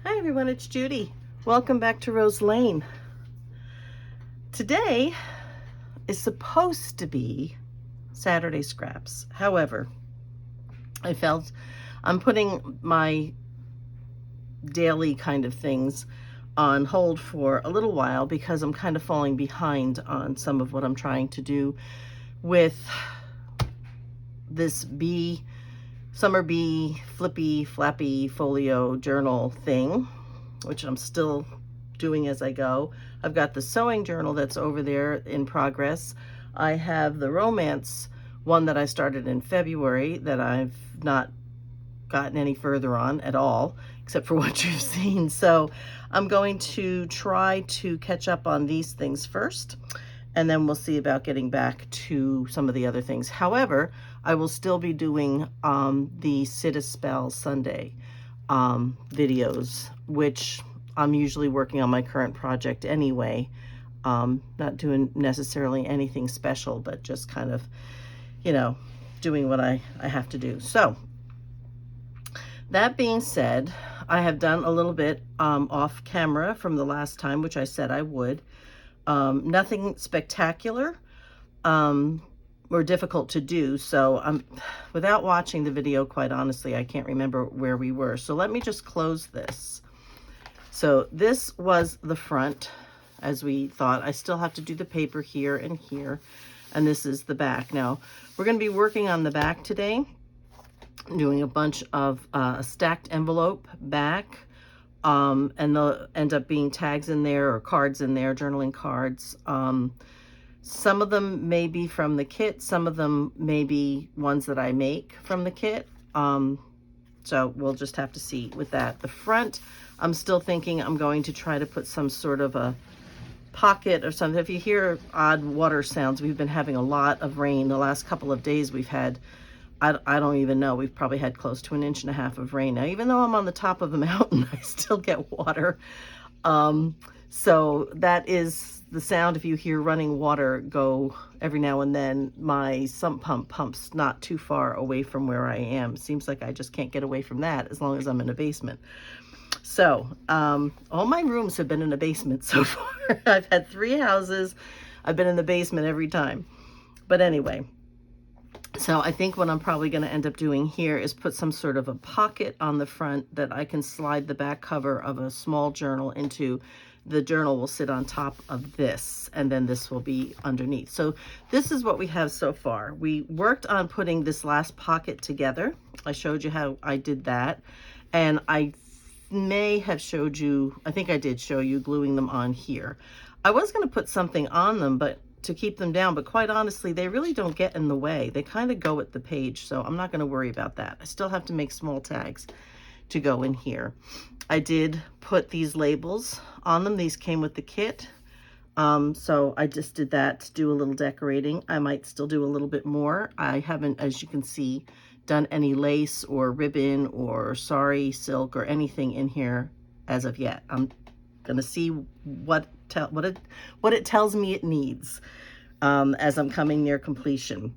Hi everyone, it's Judy. Welcome back to Rose Lane. Today is supposed to be Saturday scraps. However, I felt I'm putting my daily kind of things on hold for a little while because I'm kind of falling behind on some of what I'm trying to do with this summer bee Flippy Flappy Folio journal thing, which I'm still doing as I go. I've got the sewing journal that's over there in progress. I have the romance one that I started in February that I've not gotten any further on at all, except for what you've seen. So I'm going to try to catch up on these things first, and then we'll see about getting back to some of the other things. However, I will still be doing the Sit a Spell Sunday videos, which I'm usually working on my current project anyway. Not doing necessarily anything special, but just kind of, doing what I have to do. So that being said, I have done a little bit off camera from the last time, which I said I would. Nothing spectacular or difficult to do. So without watching the video, quite honestly, I can't remember where we were. So let me just close this. So this was the front, as we thought. I still have to do the paper here and here, and this is the back. Now, we're going to be working on the back today, doing a bunch of stacked envelope back, and they'll end up being tags in there or cards in there, journaling cards. Some of them may be from the kit, some of them may be ones that I make from the kit. So we'll just have to see with that. The front, I'm still thinking I'm going to try to put some sort of a pocket or something. If you hear odd water sounds, we've been having a lot of rain. The last couple of days we've had, I don't even know, we've probably had close to 1.5 inches of rain. Now, even though I'm on the top of a mountain, I still get water. So that is the sound. If you hear running water go every now and then, my sump pump pumps not too far away from where I am. Seems like I just can't get away from that as long as I'm in a basement. So all my rooms have been in a basement so far. I've had 3 houses. I've been in the basement every time. But anyway, so I think what I'm probably going to end up doing here is put some sort of a pocket on the front that I can slide the back cover of a small journal into. The journal will sit on top of this, and then this will be underneath. So this is what we have so far. We worked on putting this last pocket together. I showed you how I did that, and I may have showed you, I think I did show you gluing them on here. I was going to put something on them, but to keep them down, but quite honestly, they really don't get in the way. They kind of go with the page, so I'm not going to worry about that. I still have to make small tags to go in here. I did put these labels on them. These came with the kit. So I just did that to do a little decorating. I might still do a little bit more. I haven't, as you can see, done any lace or ribbon or sari silk or anything in here as of yet. I'm gonna see what it tells me it needs as I'm coming near completion.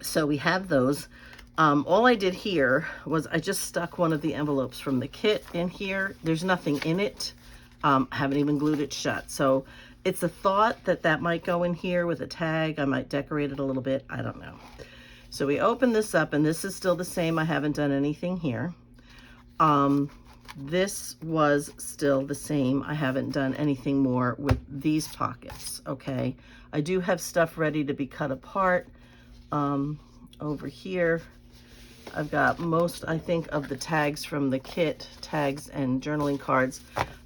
So we have those. All I did here was I just stuck one of the envelopes from the kit in here. There's nothing in it. Haven't even glued it shut. So it's a thought that that might go in here with a tag. I might decorate it a little bit. I don't know. So we open this up, and this is still the same. I haven't done anything here. This was still the same. I haven't done anything more with these pockets, okay? I do have stuff ready to be cut apart. Over here, I've got most, I think, of the tags from the kit, tags and journaling cards.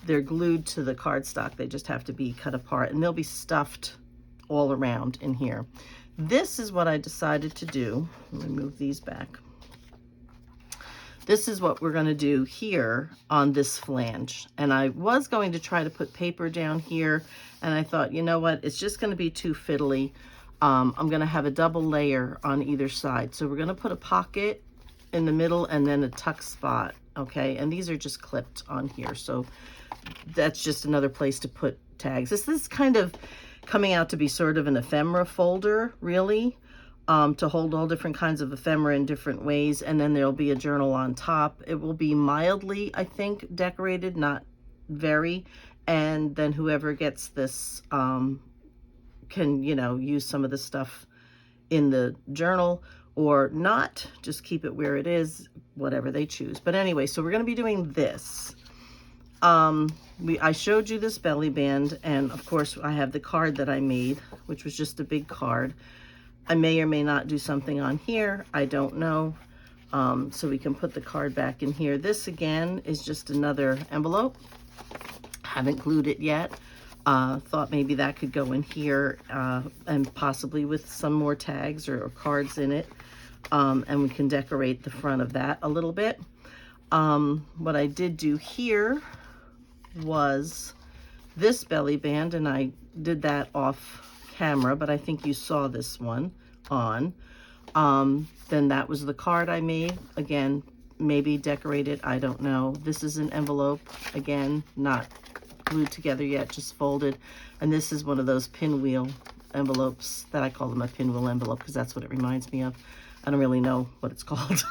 They're glued to the cardstock. They just have to be cut apart, and they'll be stuffed all around in here. This is what I decided to do. Let me move these back. This is what we're going to do here on this flange. And I was going to try to put paper down here, and I thought, you know what, it's just going to be too fiddly. I'm going to have a double layer on either side. So we're going to put a pocket in the middle and then a tuck spot, okay? And these are just clipped on here. So that's just another place to put tags. This is kind of coming out to be sort of an ephemera folder, really. to hold all different kinds of ephemera in different ways. And then there'll be a journal on top. It will be mildly, I think, decorated, not very. And then whoever gets this can, you know, use some of the stuff in the journal or not, just keep it where it is, whatever they choose. But anyway, so we're going to be doing this. I showed you this belly band, and of course I have the card that I made, which was just a big card. I may or may not do something on here, I don't know. So we can put the card back in here. This again is just another envelope. Haven't glued it yet. Thought maybe that could go in here, and possibly with some more tags or cards in it. And we can decorate the front of that a little bit. What I did do here was this belly band, and I did that off camera, but I think you saw this one on. Then that was the card I made. Again, maybe decorated, I don't know. This is an envelope, again, not glued together yet, just folded. And this is one of those pinwheel envelopes that I call them a pinwheel envelope because that's what it reminds me of. I don't really know what it's called.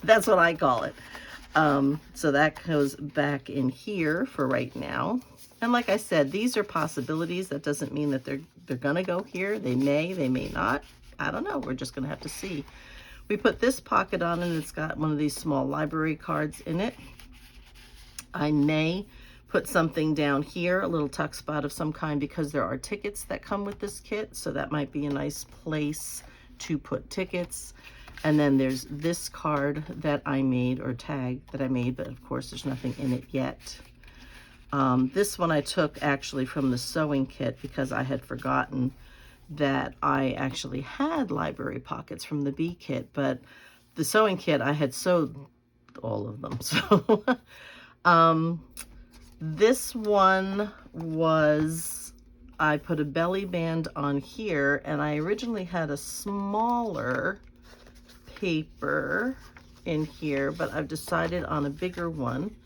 That's what I call it. So that goes back in here for right now. And like I said, these are possibilities. That doesn't mean that they're gonna go here. They may not. I don't know. We're just gonna have to see. We put this pocket on, and it's got one of these small library cards in it. I may put something down here, a little tuck spot of some kind, because there are tickets that come with this kit. So that might be a nice place to put tickets. And then there's this card that I made, or tag that I made, but of course there's nothing in it yet. This one I took actually from the sewing kit because I had forgotten that I actually had library pockets from the B kit, but the sewing kit I had sewed all of them. So this one was, I put a belly band on here, and I originally had a smaller paper in here, but I've decided on a bigger one.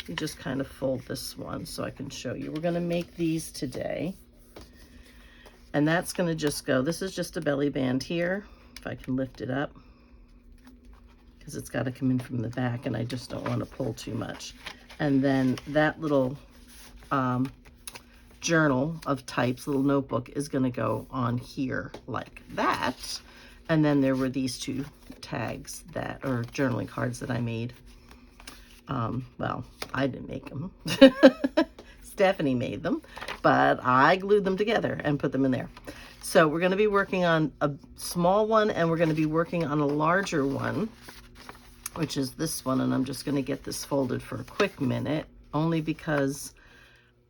You just kind of fold this one so I can show you. We're going to make these today, and that's going to just go, this is just a belly band here, if I can lift it up, because it's got to come in from the back and I just don't want to pull too much. And then that little journal of types, little notebook, is going to go on here like that. And then there were these two tags that, or journaling cards that I made. Well, I didn't make them. Stephanie made them, but I glued them together and put them in there. So we're going to be working on a small one, and we're going to be working on a larger one, which is this one. And I'm just going to get this folded for a quick minute, only because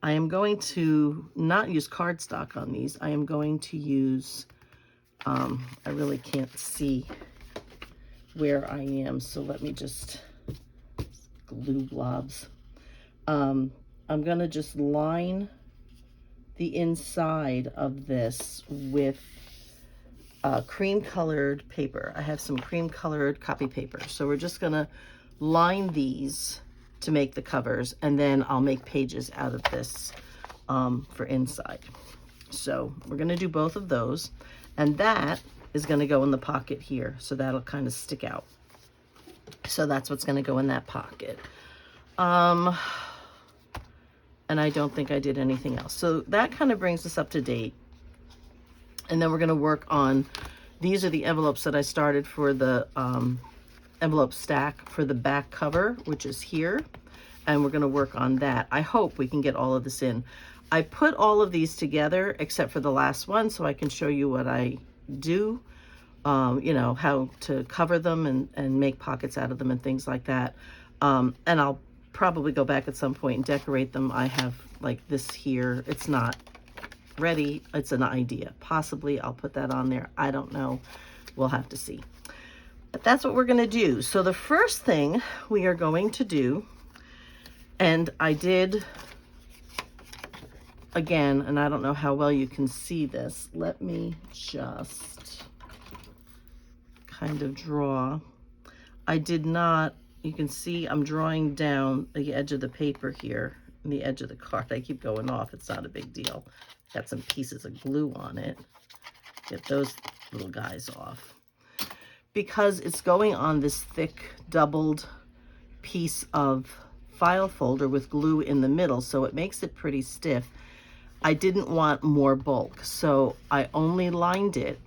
I am going to not use cardstock on these. I am going to use, I really can't see where I am, so let me just glue blobs. I'm gonna just line the inside of this with cream colored paper. I have some cream colored copy paper, so we're just gonna line these to make the covers, and then I'll make pages out of this for inside. So we're gonna do both of those, and that is gonna go in the pocket here, so that'll kind of stick out. So that's what's gonna go in that pocket. And I don't think I did anything else. So that kind of brings us up to date. And then we're gonna work on, these are the envelopes that I started for the envelope stack for the back cover, which is here. And we're gonna work on that. I hope we can get all of this in. I put all of these together except for the last one, so I can show you what I do, you know, how to cover them and make pockets out of them and things like that. And I'll probably go back at some point and decorate them. I have like this here. It's not ready. It's an idea. Possibly I'll put that on there. I don't know. We'll have to see. But that's what we're going to do. So the first thing we are going to do, and I did, again, and I don't know how well you can see this. Let me just kind of draw. I did not, you can see I'm drawing down the edge of the paper here, and the edge of the card. I keep going off. It's not a big deal. Got some pieces of glue on it. Get those little guys off. because it's going on this thick doubled piece of file folder with glue in the middle, so it makes it pretty stiff. I didn't want more bulk, so I only lined it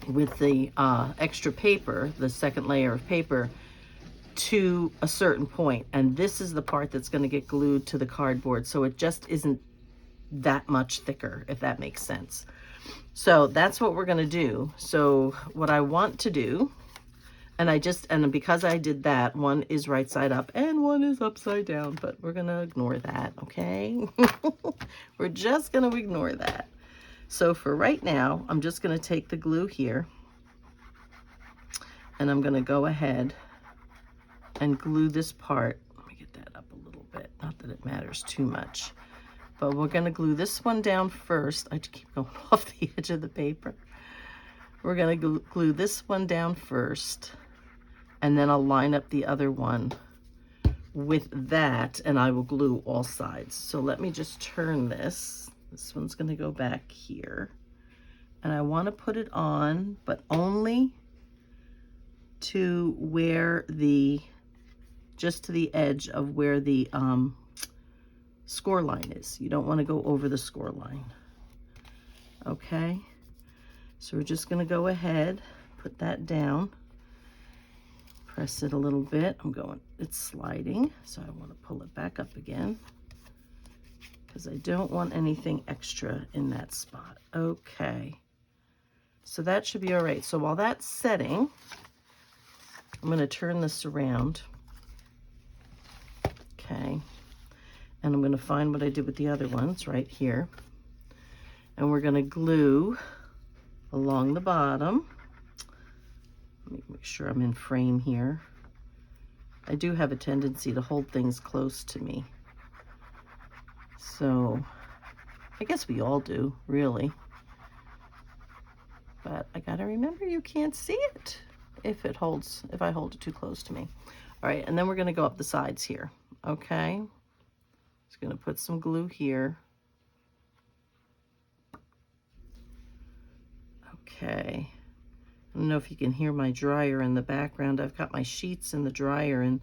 with the extra paper, the second layer of paper, to a certain point, and this is the part that's going to get glued to the cardboard, so it just isn't that much thicker, if that makes sense. So that's what we're going to do. So what I want to do, and because I did that, one is right side up and one is upside down, but we're going to ignore that, okay? We're just going to ignore that. So for right now, I'm just going to take the glue here, and I'm going to go ahead and glue this part. Let me get that up a little bit. Not that it matters too much, but we're going to glue this one down first. I keep going off the edge of the paper. We're going to glue this one down first, and then I'll line up the other one with that, and I will glue all sides. So let me just turn this. This one's going to go back here, and I want to put it on, but only to where just to the edge of where the score line is. You don't want to go over the score line. Okay, so we're just going to go ahead, put that down, press it a little bit. It's sliding, so I want to pull it back up again because I don't want anything extra in that spot. Okay, so that should be all right. So while that's setting, I'm going to turn this around. Okay, and I'm going to find what I did with the other ones right here, and we're going to glue along the bottom. Let me make sure I'm in frame here. I do have a tendency to hold things close to me, so I guess we all do, really, but I gotta remember you can't see it if I hold it too close to me. All right, and then we're going to go up the sides here. Okay, just going to put some glue here. Okay, I don't know if you can hear my dryer in the background. I've got my sheets in the dryer, and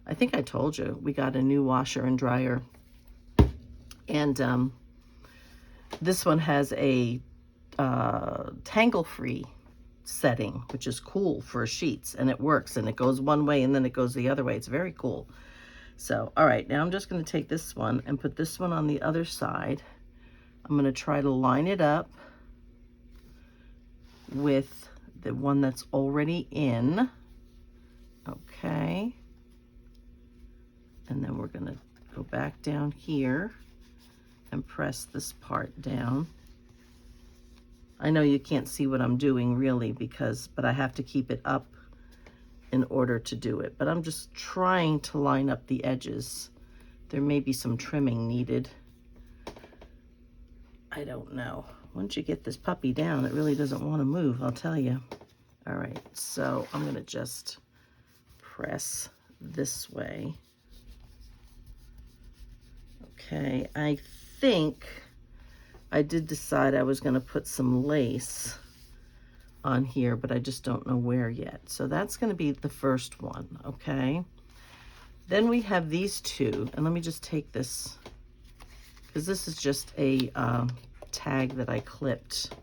I think I told you we got a new washer and dryer, and this one has a tangle-free setting, which is cool for sheets, and it works, and it goes one way and then it goes the other way. It's very cool. So all right, now I'm just going to take this one and put this one on the other side. I'm going to try to line it up with the one that's already in. Okay, and then we're going to go back down here and press this part down. I know you can't see what I'm doing really but I have to keep it up in order to do it. But I'm just trying to line up the edges. There may be some trimming needed. I don't know. Once you get this puppy down, it really doesn't want to move, I'll tell you. All right, so I'm going to just press this way. Okay, I think I did decide I was going to put some lace on here, but I just don't know where yet. So that's going to be the first one, okay? Then we have these two, and let me just take this, because this is just a tag that I clipped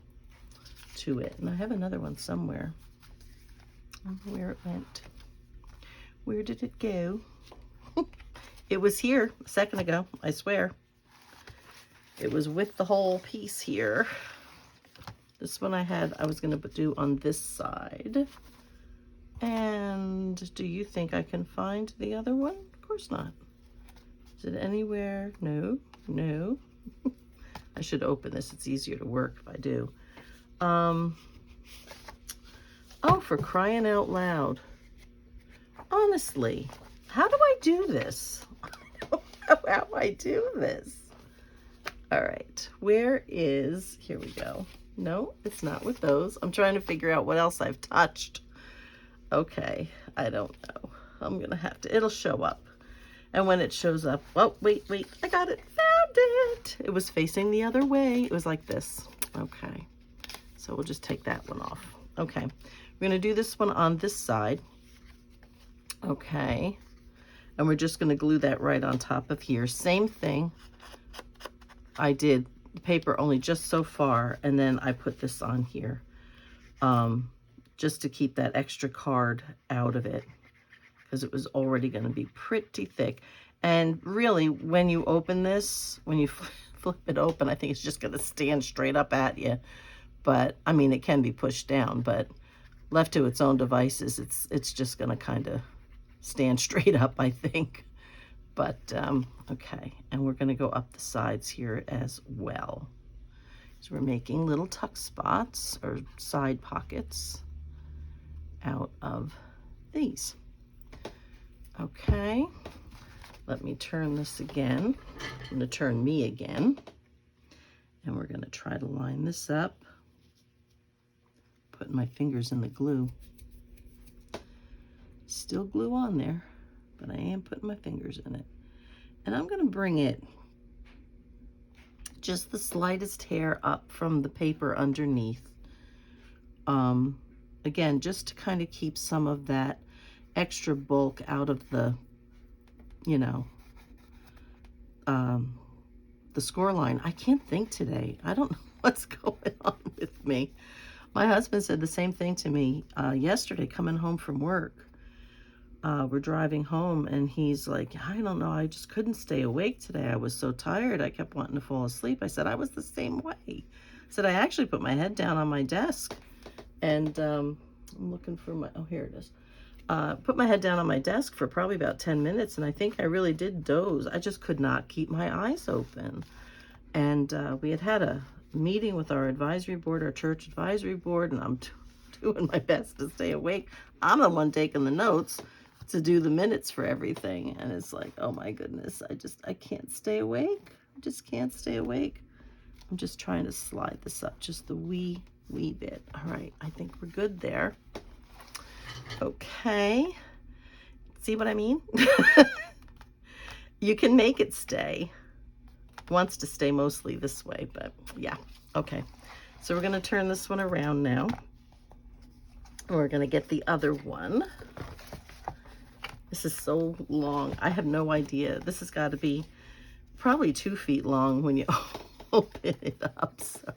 to it. And I have another one somewhere. I don't know where it went. Where did it go? It was here a second ago, I swear. It was with the whole piece here. This one I was going to do on this side. And do you think I can find the other one? Of course not. Is it anywhere? No, no. I should open this. It's easier to work if I do. Oh, for crying out loud. Honestly, how do I do this? I don't know how I do this. All right, here we go. No, it's not with those. I'm trying to figure out what else I've touched. Okay, I don't know. I'm gonna have to, it'll show up. And when it shows up, oh, wait, I got it, found it. It was facing the other way. It was like this. Okay, so we'll just take that one off. Okay, We're going to do this one on this side. Okay. And we're just going to glue that right on top of here. Same thing. I did the paper only just so far, and then I put this on here just to keep that extra card out of it, because it was already going to be pretty thick. And really, when you open this, when you flip it open, I think it's just going to stand straight up at you. But, I mean, it can be pushed down, but left to its own devices, it's just going to kind of stand straight up, I think. But, okay, and we're going to go up the sides here as well. So we're making little tuck spots or side pockets out of these. Okay, let me turn this again. I'm going to turn me again, and we're going to try to line this up. Putting my fingers in the glue. Still glue on there, but I am putting my fingers in it. And I'm going to bring it just the slightest hair up from the paper underneath. Again, just to kind of keep some of that extra bulk out of the, you know, the score line. I can't think today. I don't know what's going on with me. My husband said the same thing to me yesterday coming home from work. We're driving home, and he's like, I don't know, I just couldn't stay awake today. I was so tired. I kept wanting to fall asleep. I said, I was the same way. I said, I actually put my head down on my desk, and I'm looking for my, oh, here it is. Put my head down on my desk for probably about 10 minutes, and I think I really did doze. I just could not keep my eyes open. And we had a meeting with our advisory board, our church advisory board, and I'm doing my best to stay awake. I'm the one taking the notes to do the minutes for everything, and it's like, oh my goodness, I can't stay awake. I just can't stay awake. I'm just trying to slide this up just the wee bit. All right, I think we're good there. Okay, see what I mean? You can make it stay. It wants to stay mostly this way, but yeah. Okay, so we're going to turn this one around now. We're going to get the other one. This is so long. I have no idea. This has got to be probably 2 feet long when you open it up. So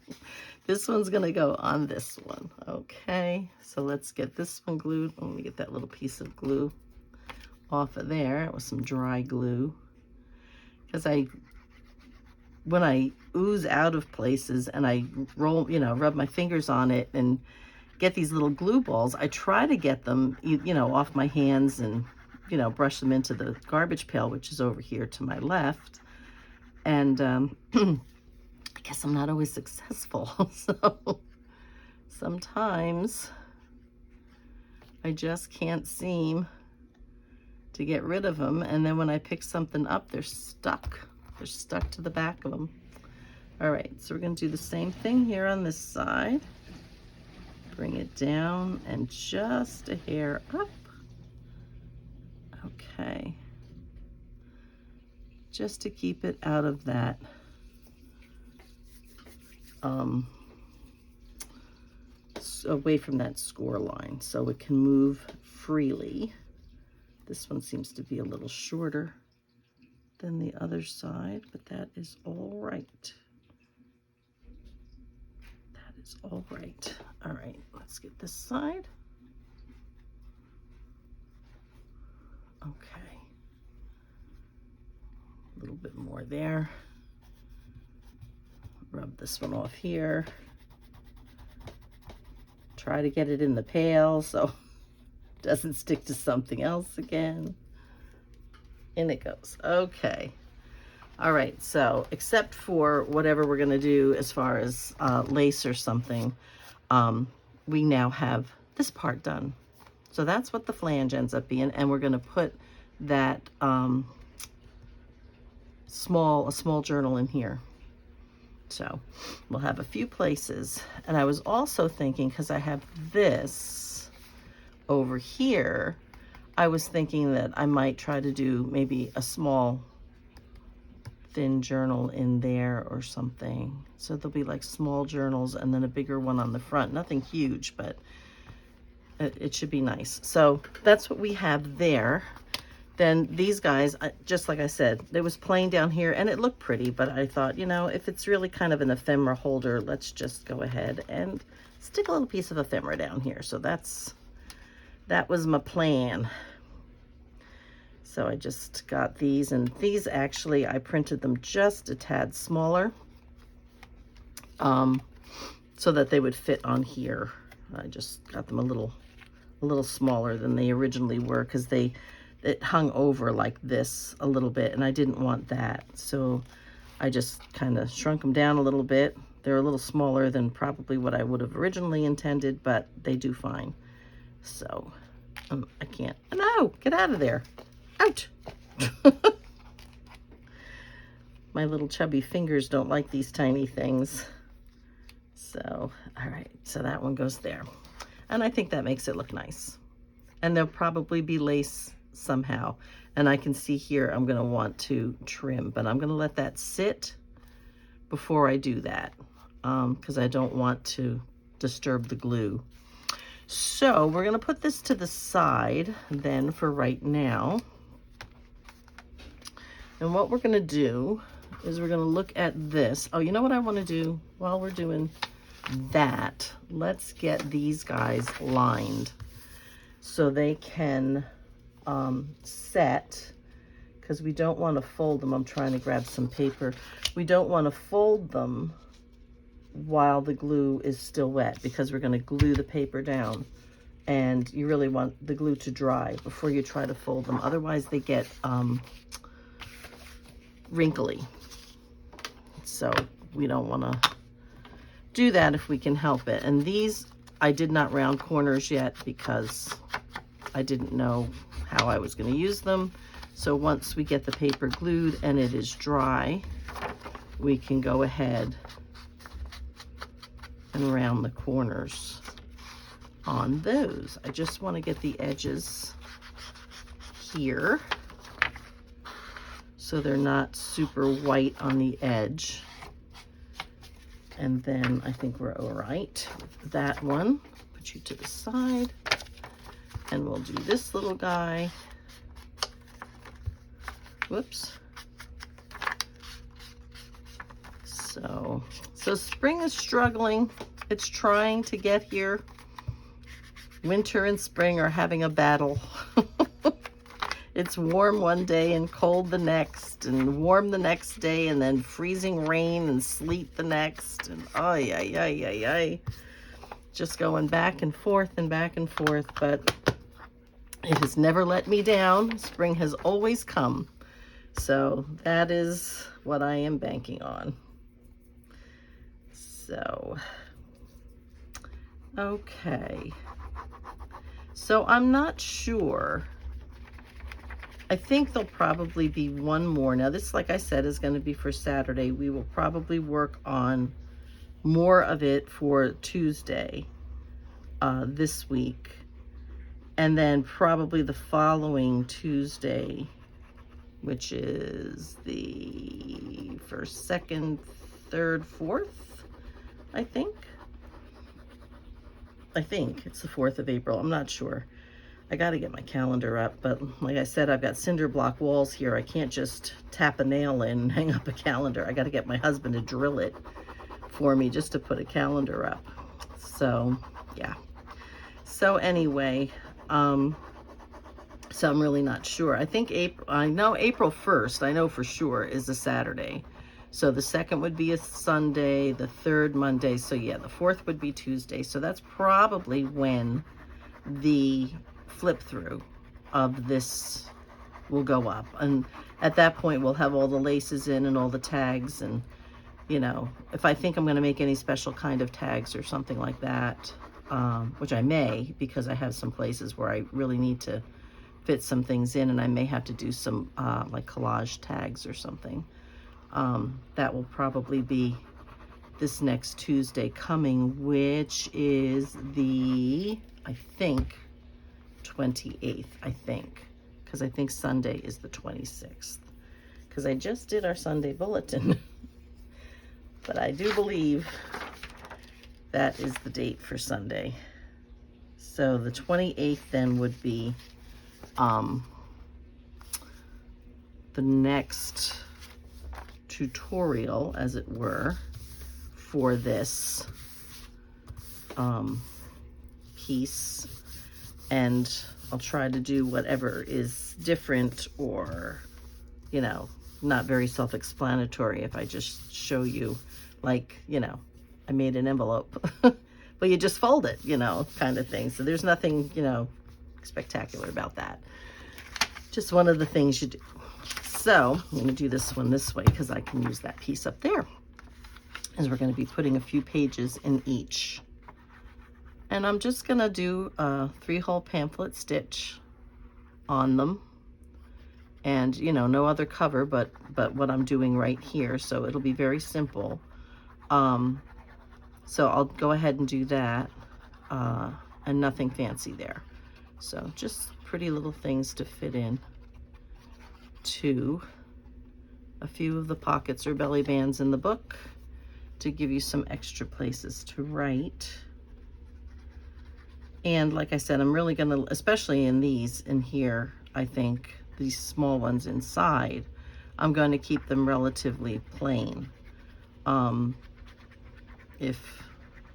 this one's going to go on this one. Okay, so let's get this one glued. Let me get that little piece of glue off of there with some dry glue. Because when I ooze out of places and I roll, you know, rub my fingers on it and get these little glue balls, I try to get them, you know, off my hands and, you know, brush them into the garbage pail, which is over here to my left. And I guess I'm not always successful. So sometimes I just can't seem to get rid of them. And then when I pick something up, they're stuck. They're stuck to the back of them. All right, so we're going to do the same thing here on this side. Bring it down and just a hair up. Okay. Just to keep it out of that away from that score line so it can move freely. This one seems to be a little shorter than the other side, but that is all right. That is all right. All right, let's get this side. Okay. A little bit more there. Rub this one off here. Try to get it in the pail so it doesn't stick to something else again. In it goes. Okay. All right, so except for whatever we're going to do as far as lace or something, we now have this part done. So that's what the flange ends up being, and we're going to put that small journal in here. So we'll have a few places. And I was also thinking, because I have this over here, I was thinking that I might try to do maybe a small thin journal in there or something. So there'll be like small journals and then a bigger one on the front. Nothing huge, but It should be nice. So that's what we have there. Then these guys, just like I said, it was plain down here and it looked pretty, but I thought, you know, if it's really kind of an ephemera holder, let's just go ahead and stick a little piece of ephemera down here. So that was my plan. So I just got these, and these actually, I printed them just a tad smaller, so that they would fit on here. I just got them a little smaller than they originally were, because it hung over like this a little bit, and I didn't want that. So I just kind of shrunk them down a little bit. They're a little smaller than probably what I would have originally intended, but they do fine. So I can't. No, get out of there. Out. My little chubby fingers don't like these tiny things. So, all right, so that one goes there. And I think that makes it look nice. And there'll probably be lace somehow. And I can see here I'm gonna want to trim, but I'm gonna let that sit before I do that, because I don't want to disturb the glue. So we're gonna put this to the side then for right now. And what we're gonna do is we're gonna look at this. Oh, you know what I wanna do while we're doing that? Let's get these guys lined so they can set, because we don't want to fold them. I'm trying to grab some paper. We don't want to fold them while the glue is still wet, because we're going to glue the paper down, and you really want the glue to dry before you try to fold them. Otherwise they get wrinkly. So we don't want to do that if we can help it. And these, I did not round corners yet because I didn't know how I was going to use them. So once we get the paper glued and it is dry, we can go ahead and round the corners on those. I just want to get the edges here so they're not super white on the edge. And then I think we're all right with that one. Put you to the side. And we'll do this little guy. Whoops. So spring is struggling. It's trying to get here. Winter and spring are having a battle. It's warm one day and cold the next, and warm the next day, and then freezing rain and sleet the next, and ay, ay, ay, ay, ay. Just going back and forth, but it has never let me down. Spring has always come. So that is what I am banking on. So, okay. So I'm not sure. I think there'll probably be one more. Now this, like I said, is going to be for Saturday. We will probably work on more of it for Tuesday this week. And then probably the following Tuesday, which is the first, second, third, fourth, I think. I think it's the 4th of April. I'm not sure. I got to get my calendar up, but like I said, I've got cinder block walls here. I can't just tap a nail in and hang up a calendar. I got to get my husband to drill it for me just to put a calendar up. So, yeah. So anyway, so I'm really not sure. I think I know April 1st, I know for sure, is a Saturday. So the 2nd would be a Sunday, the 3rd Monday. So yeah, the 4th would be Tuesday. So that's probably when the flip through of this will go up, and at that point we'll have all the laces in and all the tags, and you know, if I think I'm going to make any special kind of tags or something like that, which I may, because I have some places where I really need to fit some things in, and I may have to do some like collage tags or something. That will probably be this next Tuesday coming, which is the, I think, 28th, I think, because I think Sunday is the 26th, because I just did our Sunday bulletin. But I do believe that is the date for Sunday. So the 28th then would be the next tutorial, as it were, for this piece. And I'll try to do whatever is different or, you know, not very self-explanatory if I just show you, like, you know, I made an envelope, but you just fold it, you know, kind of thing. So there's nothing, you know, spectacular about that. Just one of the things you do. So I'm going to do this one this way because I can use that piece up there, as we're going to be putting a few pages in each. And I'm just going to do a 3-hole pamphlet stitch on them. And, you know, no other cover but what I'm doing right here. So it'll be very simple. So I'll go ahead and do that, and nothing fancy there. So just pretty little things to fit in to a few of the pockets or belly bands in the book to give you some extra places to write. And like I said, I'm really gonna, especially in these in here, I think these small ones inside, I'm going to keep them relatively plain. If,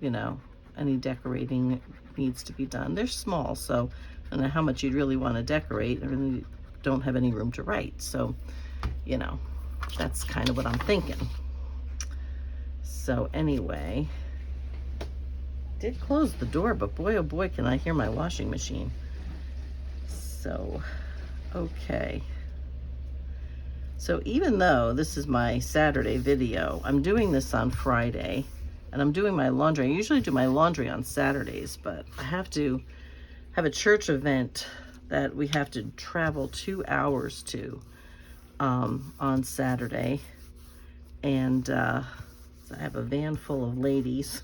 you know, any decorating needs to be done. They're small, so I don't know how much you'd really want to decorate. I really don't have any room to write. So, you know, that's kind of what I'm thinking. So anyway, did close the door, but boy, oh boy, can I hear my washing machine. So, okay. So even though this is my Saturday video, I'm doing this on Friday, and I'm doing my laundry. I usually do my laundry on Saturdays, but I have to have a church event that we have to travel 2 hours to on Saturday. And so I have a van full of ladies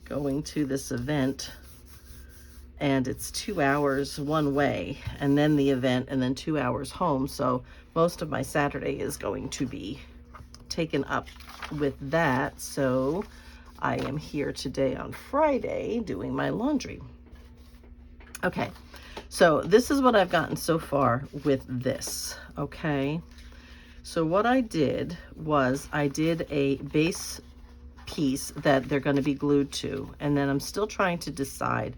going to this event, and it's 2 hours one way, and then the event, and then 2 hours home. So most of my Saturday is going to be taken up with that. So I am here today on Friday doing my laundry. Okay, so this is what I've gotten so far with this. Okay, so what I did was I did a base piece that they're going to be glued to, and then I'm still trying to decide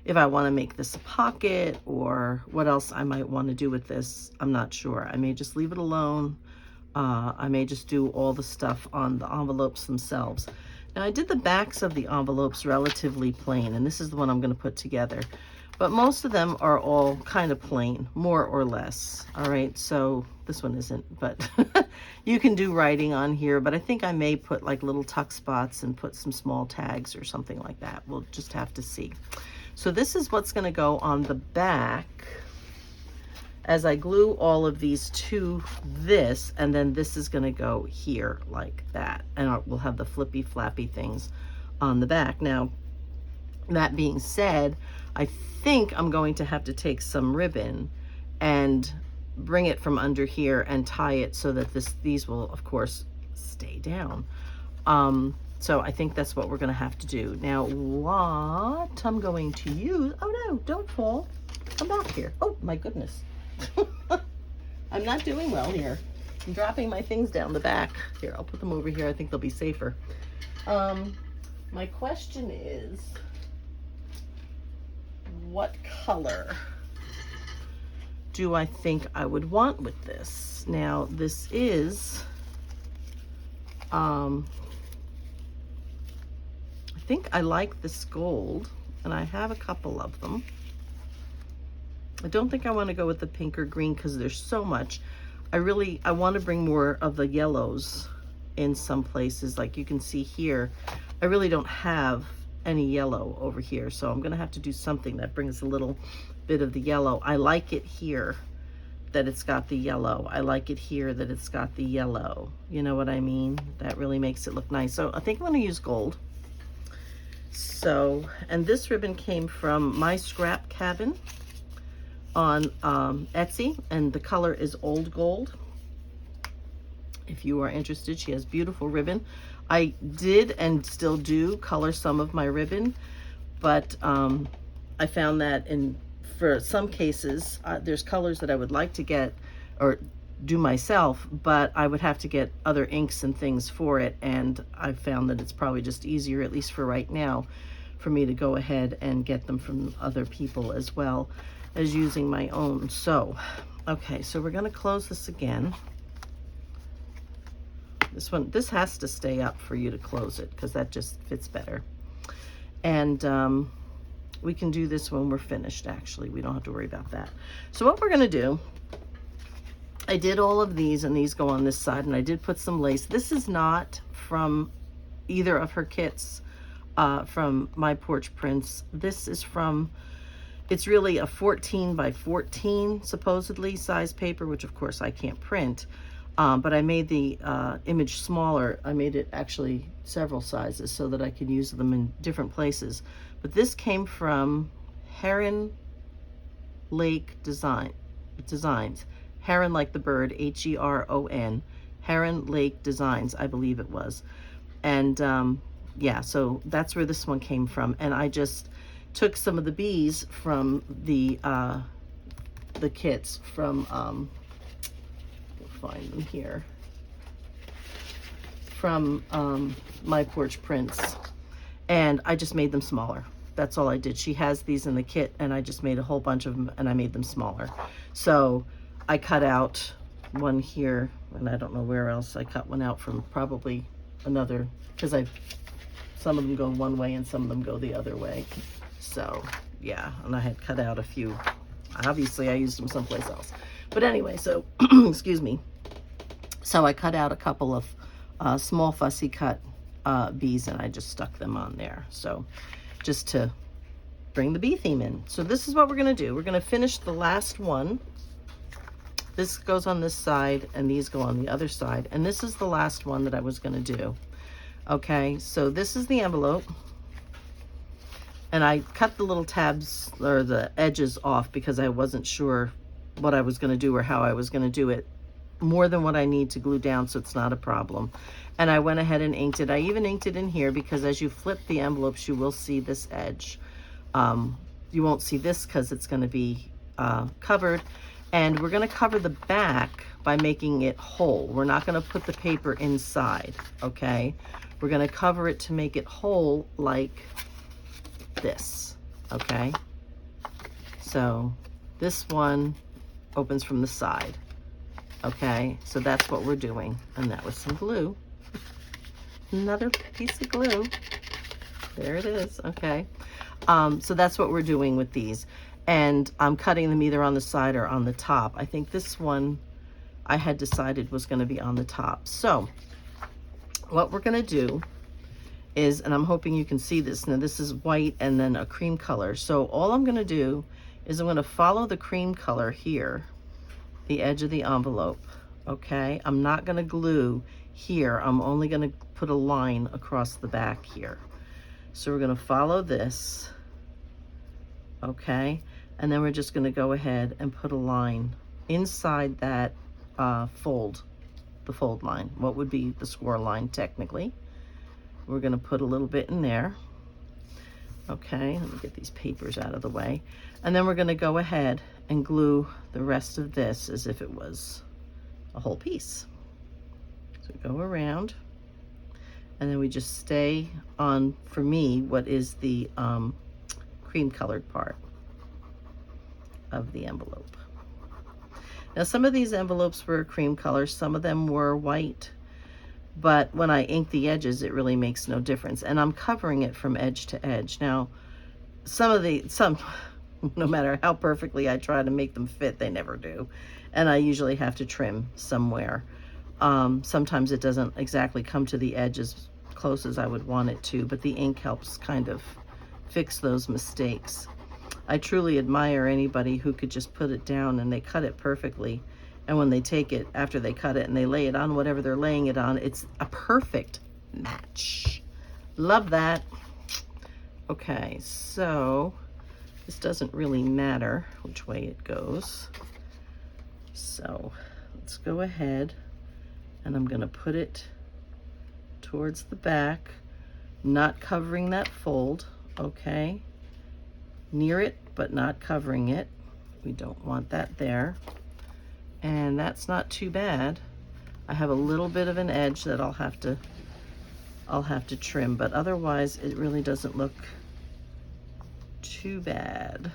if I want to make this a pocket or what else I might want to do with this. I'm not sure. I may just leave it alone. I may just do all the stuff on the envelopes themselves. Now I did the backs of the envelopes relatively plain, and this is the one I'm going to put together. But most of them are all kind of plain, more or less. All right, so this one isn't, but you can do writing on here, but I think I may put like little tuck spots and put some small tags or something like that. We'll just have to see. So this is what's going to go on the back as I glue all of these to this, and then this is going to go here like that, and we'll have the flippy flappy things on the back. Now, that being said, I think I'm going to have to take some ribbon and bring it from under here and tie it so that these will, of course, stay down. So I think that's what we're going to have to do. Now, what I'm going to use, oh no, don't fall. Come back here. Oh my goodness. I'm not doing well here. I'm dropping my things down the back. Here, I'll put them over here. I think they'll be safer. My question is, what color do I think I would want with this? Now, this is, I think I like this gold, and I have a couple of them. I don't think I want to go with the pink or green because there's so much. I want to bring more of the yellows in some places. Like you can see here, I really don't have any yellow over here, so I'm gonna have to do something that brings a little bit of the yellow. I like it here that it's got the yellow. I like it here that it's got the yellow. You know what I mean? That really makes it look nice. So I think I'm gonna use gold. So, and this ribbon came from My Scrap Cabin on Etsy, and the color is Old Gold. If you are interested, she has beautiful ribbon. I did and still do color some of my ribbon, but I found that for some cases, there's colors that I would like to get or do myself, but I would have to get other inks and things for it, and I found that it's probably just easier, at least for right now, for me to go ahead and get them from other people as well as using my own. So, okay, so we're gonna close this again. This has to stay up for you to close it because that just fits better. And we can do this when we're finished, actually. We don't have to worry about that. So what we're gonna do, I did all of these, and these go on this side, and I did put some lace. This is not from either of her kits from My Porch Prints. This is from, it's really a 14 by 14 supposedly size paper, which of course I can't print, but I made the image smaller. I made it actually several sizes so that I could use them in different places. But this came from Heron Lake Designs. Heron like the bird, Heron, Heron Lake Designs, I believe it was. And yeah, so that's where this one came from. And I just took some of the bees from the kits from, we'll find them here, from My Porch Prints. And I just made them smaller. That's all I did. She has these in the kit, and I just made a whole bunch of them, and I made them smaller. So I cut out one here, and I don't know where else. I cut one out from probably another, because some of them go one way and some of them go the other way. So yeah, and I had cut out a few. Obviously I used them someplace else. But anyway, so excuse me. So I cut out a couple of small fussy cut bees, and I just stuck them on there. So just to bring the bee theme in. So this is what we're gonna do. We're gonna finish the last one. This goes on this side, and these go on the other side. And this is the last one that I was gonna do. Okay, so this is the envelope. And I cut the little tabs or the edges off because I wasn't sure what I was gonna do or how I was gonna do it. More than what I need to glue down, so it's not a problem. And I went ahead and inked it. I even inked it in here because as you flip the envelopes, you will see this edge. You won't see this because it's gonna be covered. And we're gonna cover the back by making it whole. We're not gonna put the paper inside, okay? We're gonna cover it to make it whole like this, okay? So this one opens from the side, okay? So that's what we're doing. And that was some glue. Another piece of glue. There it is, okay. So that's what we're doing with these. And I'm cutting them either on the side or on the top. I think this one I had decided was gonna be on the top. So what we're gonna do is, and I'm hoping you can see this, now this is white and then a cream color. So all I'm gonna do is I'm gonna follow the cream color here, the edge of the envelope, okay? I'm not gonna glue here. I'm only gonna put a line across the back here. So we're gonna follow this, okay? And then we're just gonna go ahead and put a line inside that fold, the fold line, what would be the score line technically. We're gonna put a little bit in there. Okay, let me get these papers out of the way. And then we're gonna go ahead and glue the rest of this as if it was a whole piece. So go around, and then we just stay on, for me, what is the cream colored part of the envelope. Now some of these envelopes were cream color, some of them were white, but when I ink the edges, it really makes no difference. And I'm covering it from edge to edge. Now, some, no matter how perfectly I try to make them fit, they never do. And I usually have to trim somewhere. Sometimes it doesn't exactly come to the edge as close as I would want it to, but the ink helps kind of fix those mistakes. I truly admire anybody who could just put it down and they cut it perfectly. And when they take it, after they cut it and they lay it on whatever they're laying it on, it's a perfect match. Love that. Okay, so this doesn't really matter which way it goes. So let's go ahead, and I'm gonna put it towards the back, not covering that fold, okay, near it, but not covering it. We don't want that there. And that's not too bad. I have a little bit of an edge that I'll have to trim, but otherwise it really doesn't look too bad.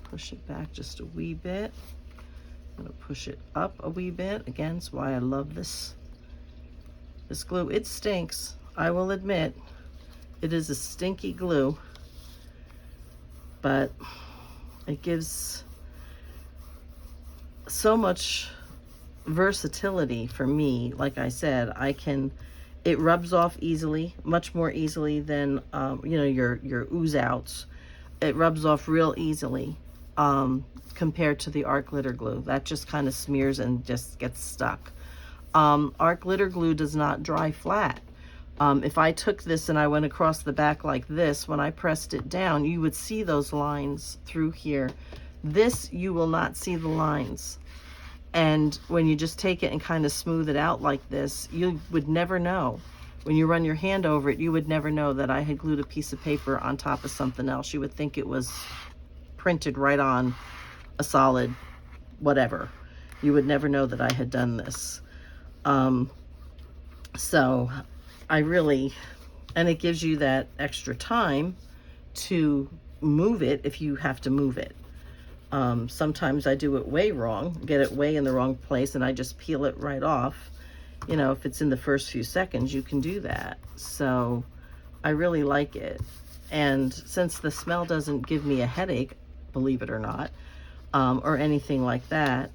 Push it back just a wee bit. I'm gonna push it up a wee bit. Again, that's why I love this glue. It stinks, I will admit. It is a stinky glue, but it gives so much versatility for me. Like I said, it rubs off easily, much more easily than you know, your ooze outs. It rubs off real easily compared to the art glitter glue. That just kind of smears and just gets stuck. Art glitter glue does not dry flat. If I took this and I went across the back like this, when I pressed it down, you would see those lines through here. This, you will not see the lines. And when you just take it and kind of smooth it out like this, you would never know. When you run your hand over it, you would never know that I had glued a piece of paper on top of something else. You would think it was printed right on a solid whatever. You would never know that I had done this. So I really, and it gives you that extra time to move it if you have to move it. Sometimes I do it way wrong, get it way in the wrong place, and I just peel it right off. You know, if it's in the first few seconds, you can do that. So I really like it. And since the smell doesn't give me a headache, believe it or not, or anything like that,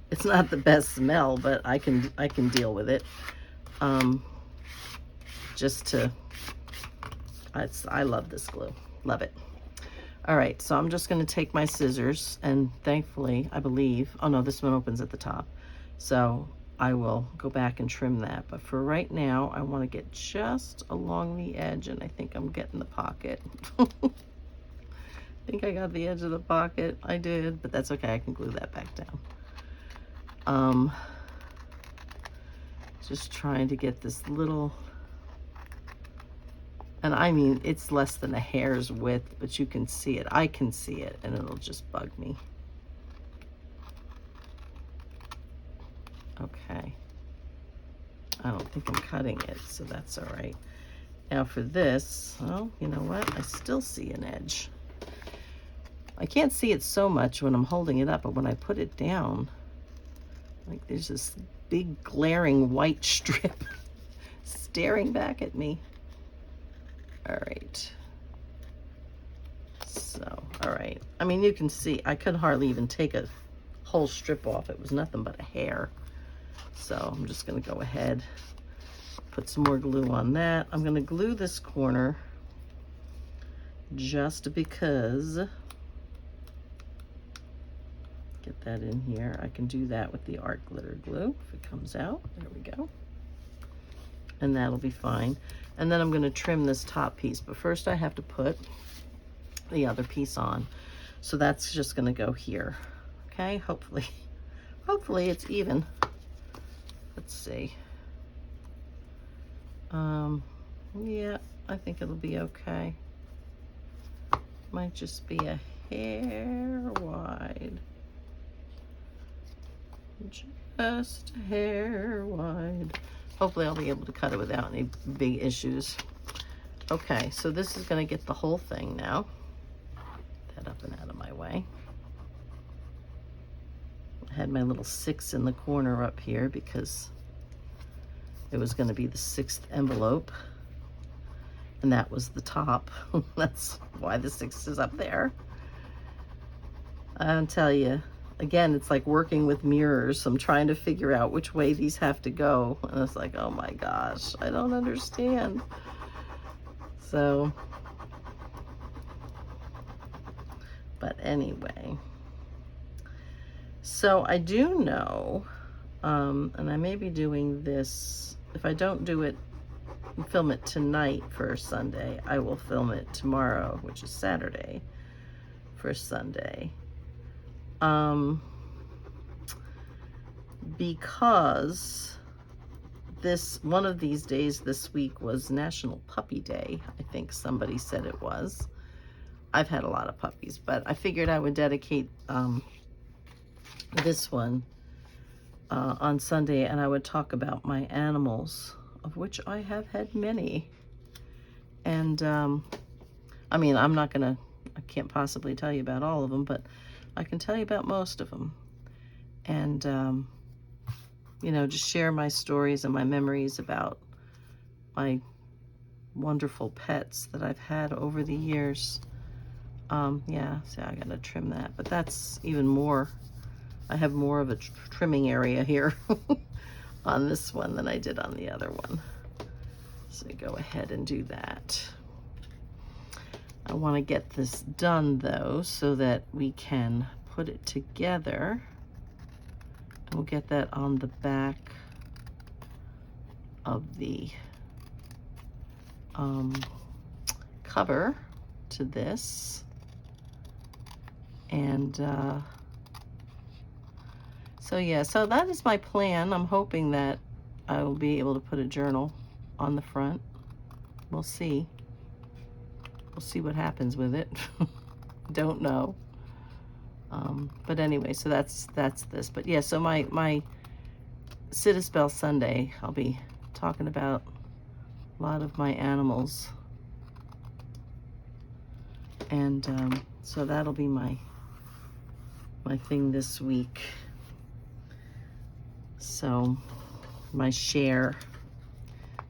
it's not the best smell, but I can deal with it. I love this glue, love it. All right, so I'm just going to take my scissors, and thankfully, I believe, oh no, this one opens at the top, so I will go back and trim that. But for right now, I want to get just along the edge, and I think I'm getting the pocket. I think I got the edge of the pocket. I did, but that's okay. I can glue that back down. Just trying to get this little, and I mean, it's less than a hair's width, but you can see it. I can see it, and it'll just bug me. Okay. I don't think I'm cutting it, so that's all right. Now for this, well, you know what? I still see an edge. I can't see it so much when I'm holding it up, but when I put it down, like there's this big glaring white strip staring back at me. All right. So, all right. I mean, you can see, I could hardly even take a whole strip off. It was nothing but a hair. So I'm just gonna go ahead, put some more glue on that. I'm gonna glue this corner just because, get that in here. I can do that with the art glitter glue if it comes out. There we go. And that'll be fine. And then I'm going to trim this top piece, but first I have to put the other piece on. So that's just going to go here. Okay, hopefully it's even. Let's see. Yeah, I think it'll be okay. Might just be a hair wide. Just a hair wide. Hopefully I'll be able to cut it without any big issues. Okay, so this is going to get the whole thing now. That up and out of my way. I had my little 6 in the corner up here because it was going to be the 6th envelope. And that was the top. That's why the 6 is up there. I'll tell you. Again, it's like working with mirrors. I'm trying to figure out which way these have to go. And it's like, oh my gosh, I don't understand. So, but anyway. So I do know, and I may be doing this, if I don't do it, film it tonight for Sunday, I will film it tomorrow, which is Saturday, for Sunday. Because one of these days this week was National Puppy Day. I think somebody said it was. I've had a lot of puppies, but I figured I would dedicate this one on Sunday, and I would talk about my animals, of which I have had many. And I mean, I can't possibly tell you about all of them, but I can tell you about most of them. And you know, just share my stories and my memories about my wonderful pets that I've had over the years. Yeah, see, I gotta trim that, but that's even more. I have more of a trimming area here on this one than I did on the other one. So go ahead and do that. I want to get this done though, so that we can put it together. We'll get that on the back of the cover to this. And so yeah, so that is my plan. I'm hoping that I will be able to put a journal on the front. We'll see. We'll see what happens with it. Don't know. But anyway, so that's this. But yeah, so my Sit a Spell Sunday, I'll be talking about a lot of my animals. And so that'll be my thing this week. So my share,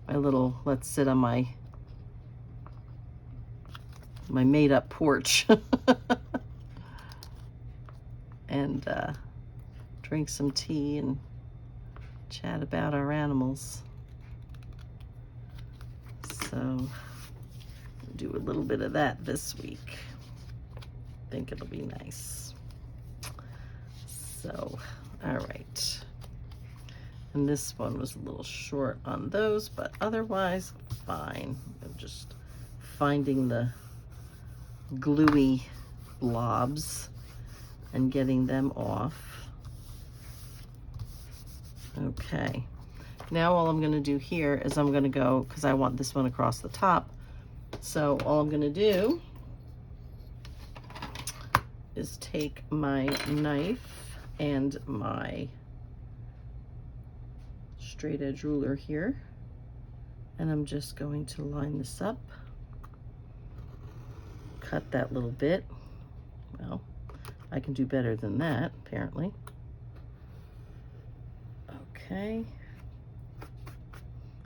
my little, let's sit on my made-up porch and drink some tea and chat about our animals. So do a little bit of that this week. I think it'll be nice. So, all right. And this one was a little short on those, but otherwise fine. I'm just finding the gluey blobs and getting them off. Okay. Now all I'm going to do here is I'm going to go, because I want this one across the top. So all I'm going to do is take my knife and my straight edge ruler here, and I'm just going to line this up, cut that little bit. Well, I can do better than that, apparently. Okay.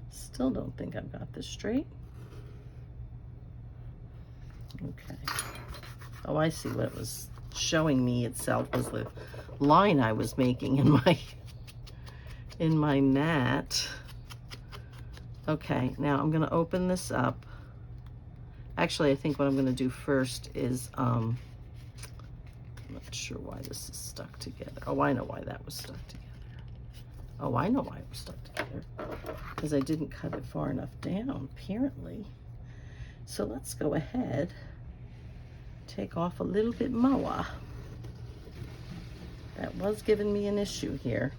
Still don't think I've got this straight. Okay. Oh, I see what it was showing me itself was the line I was making in my mat. Okay, now I'm going to open this up. Actually, I think what I'm going to do first is, I'm not sure why this is stuck together. Oh, I know why that was stuck together. Oh, I know why it was stuck together. Because I didn't cut it far enough down, apparently. So let's go ahead, take off a little bit more. That was giving me an issue here.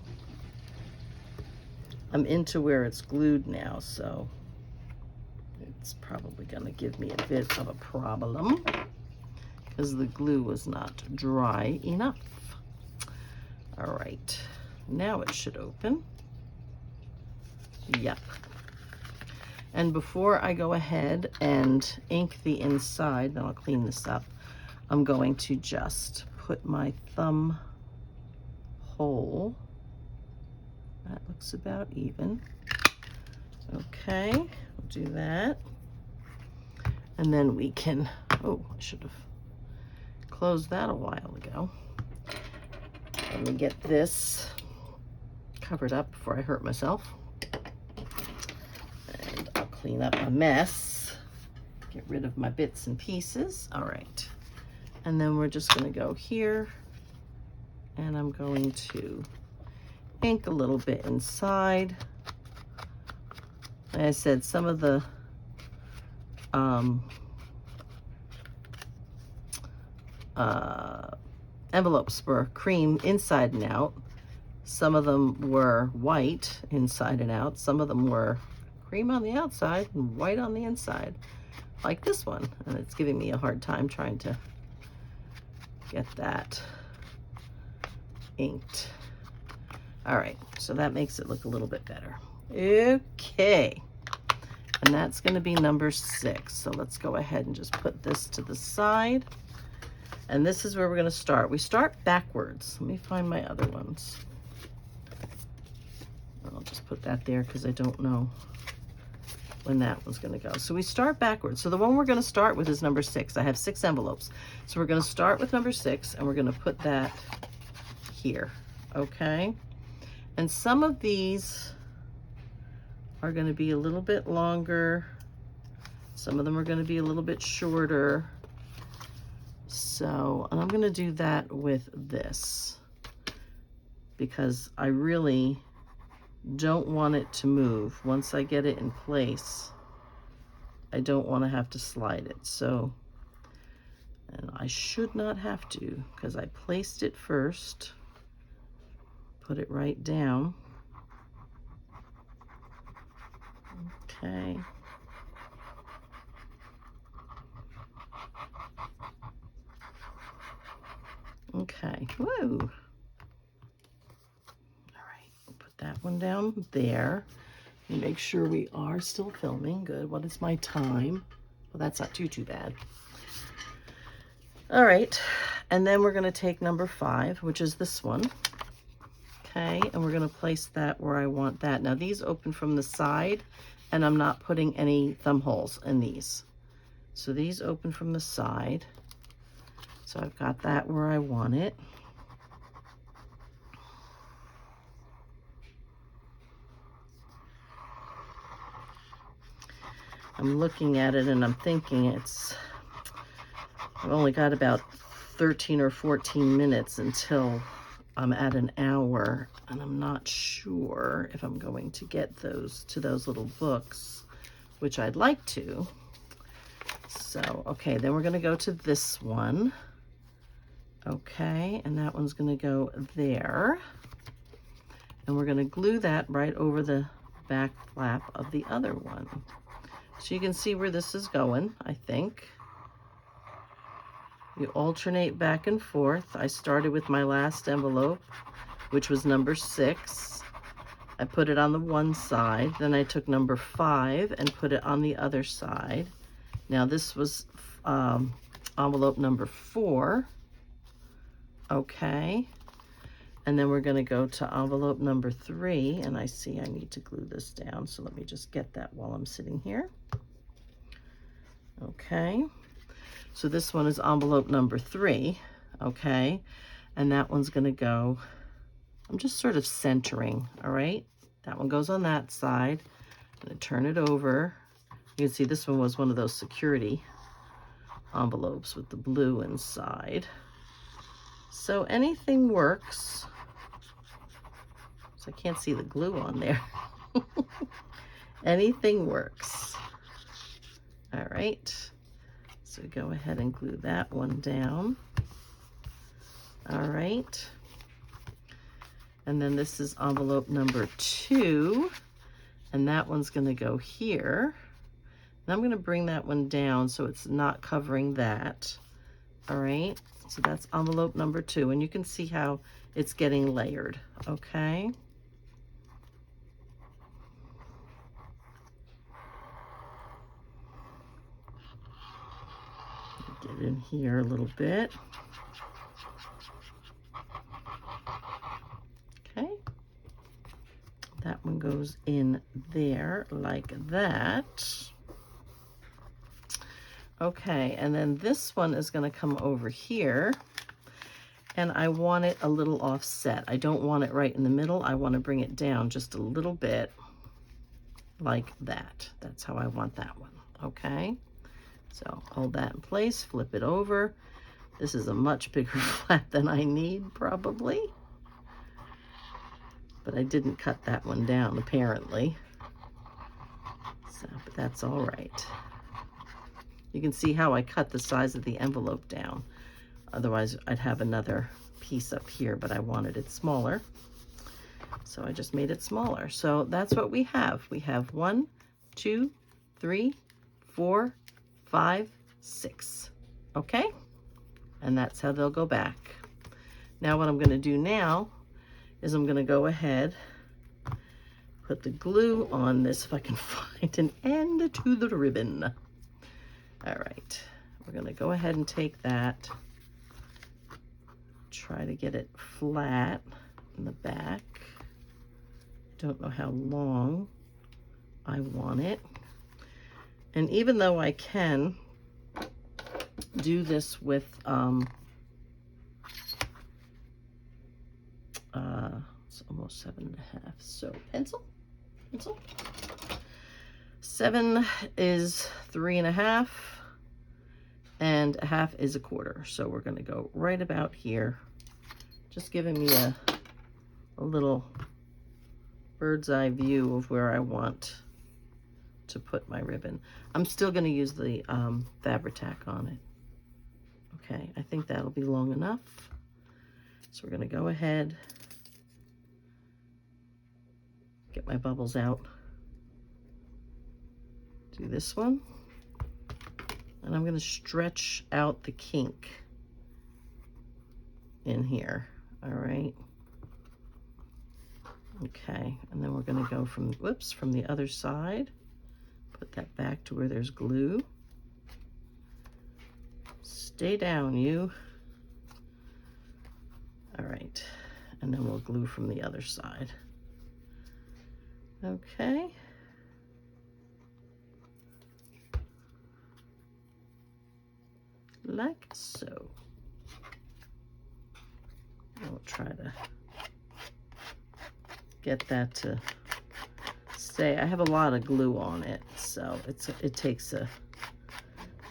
I'm into where it's glued now, so it's probably going to give me a bit of a problem because the glue was not dry enough. All right, now it should open. Yep. And before I go ahead and ink the inside, then I'll clean this up, I'm going to just put my thumb hole. That looks about even. Okay, we'll do that. And then we can, oh, I should have closed that a while ago. Let me get this covered up before I hurt myself. And I'll clean up my mess. Get rid of my bits and pieces. All right. And then we're just going to go here. And I'm going to ink a little bit inside. Like I said, some of the envelopes were cream inside and out, Some of them were white inside and out. Some of them were cream on the outside and white on the inside, like this one. And it's giving me a hard time trying to get that inked. All right, so that makes it look a little bit better. Okay, and that's going to be number 6. So let's go ahead and just put this to the side. And this is where we're going to start. We start backwards. Let me find my other ones. I'll just put that there because I don't know when that one's going to go. So we start backwards. So the one we're going to start with is number 6. I have 6 envelopes. So we're going to start with number 6 and we're going to put that here. Okay. And some of these are going to be a little bit longer. Some of them are going to be a little bit shorter. So, and I'm going to do that with this because I really don't want it to move. Once I get it in place, I don't want to have to slide it. So, and I should not have to because I placed it first, put it right down. Okay. Okay, whoa. That one down there. And make sure we are still filming. Good. What is my time? Well, that's not too bad. All right. And then we're going to take number 5, which is this one. Okay. And we're going to place that where I want that. Now these open from the side and I'm not putting any thumb holes in these. So these open from the side. So I've got that where I want it. I'm looking at it and I'm thinking I've only got about 13 or 14 minutes until I'm at an hour, and I'm not sure if I'm going to get those to those little books, which I'd like to. So, okay, then we're going to go to this one. Okay, and that one's going to go there. And we're going to glue that right over the back flap of the other one. So you can see where this is going, I think. You alternate back and forth. I started with my last envelope, which was number 6. I put it on the one side. Then I took number 5 and put it on the other side. Now this was envelope number 4. Okay. And then we're going to go to envelope number 3, and I see I need to glue this down, so let me just get that while I'm sitting here. Okay, so this one is envelope number 3, okay, and that one's going to go, I'm just sort of centering, all right? That one goes on that side. I'm going to turn it over. You can see this one was one of those security envelopes with the blue inside. So anything works. So I can't see the glue on there. Anything works. All right. So go ahead and glue that one down. All right. And then this is envelope number 2. And that one's going to go here. And I'm going to bring that one down so it's not covering that. All right. So that's envelope number 2. And you can see how it's getting layered. Okay. Get in here a little bit. Okay. That one goes in there like that. Okay, and then this one is going to come over here, and I want it a little offset. I don't want it right in the middle. I want to bring it down just a little bit like that. That's how I want that one. Okay. So hold that in place, flip it over. This is a much bigger flap than I need, probably. But I didn't cut that one down, apparently. So, but that's all right. You can see how I cut the size of the envelope down. Otherwise, I'd have another piece up here, but I wanted it smaller. So I just made it smaller. So that's what we have. We have 1, 2, 3, 4, 5, 6. Okay? And that's how they'll go back. Now what I'm going to do now is I'm going to go ahead, put the glue on this if I can find an end to the ribbon. All right, we're going to go ahead and take that, try to get it flat in the back. Don't know how long I want it. And even though I can do this with it's almost 7.5, so pencil. 7 is 3.5 and 1/2 is 1/4. So we're going to go right about here, just giving me a little bird's eye view of where I want to put my ribbon. I'm still going to use the Fabri-Tac on it. Okay, I think that'll be long enough. So we're going to go ahead, get my bubbles out, do this one, and I'm going to stretch out the kink in here. All right. Okay, and then we're going to go from, whoops, from the other side, put that back to where there's glue. Stay down, you. All right, and then we'll glue from the other side. Okay. Like so. I'll try to get that to stay. I have a lot of glue on it, so it takes a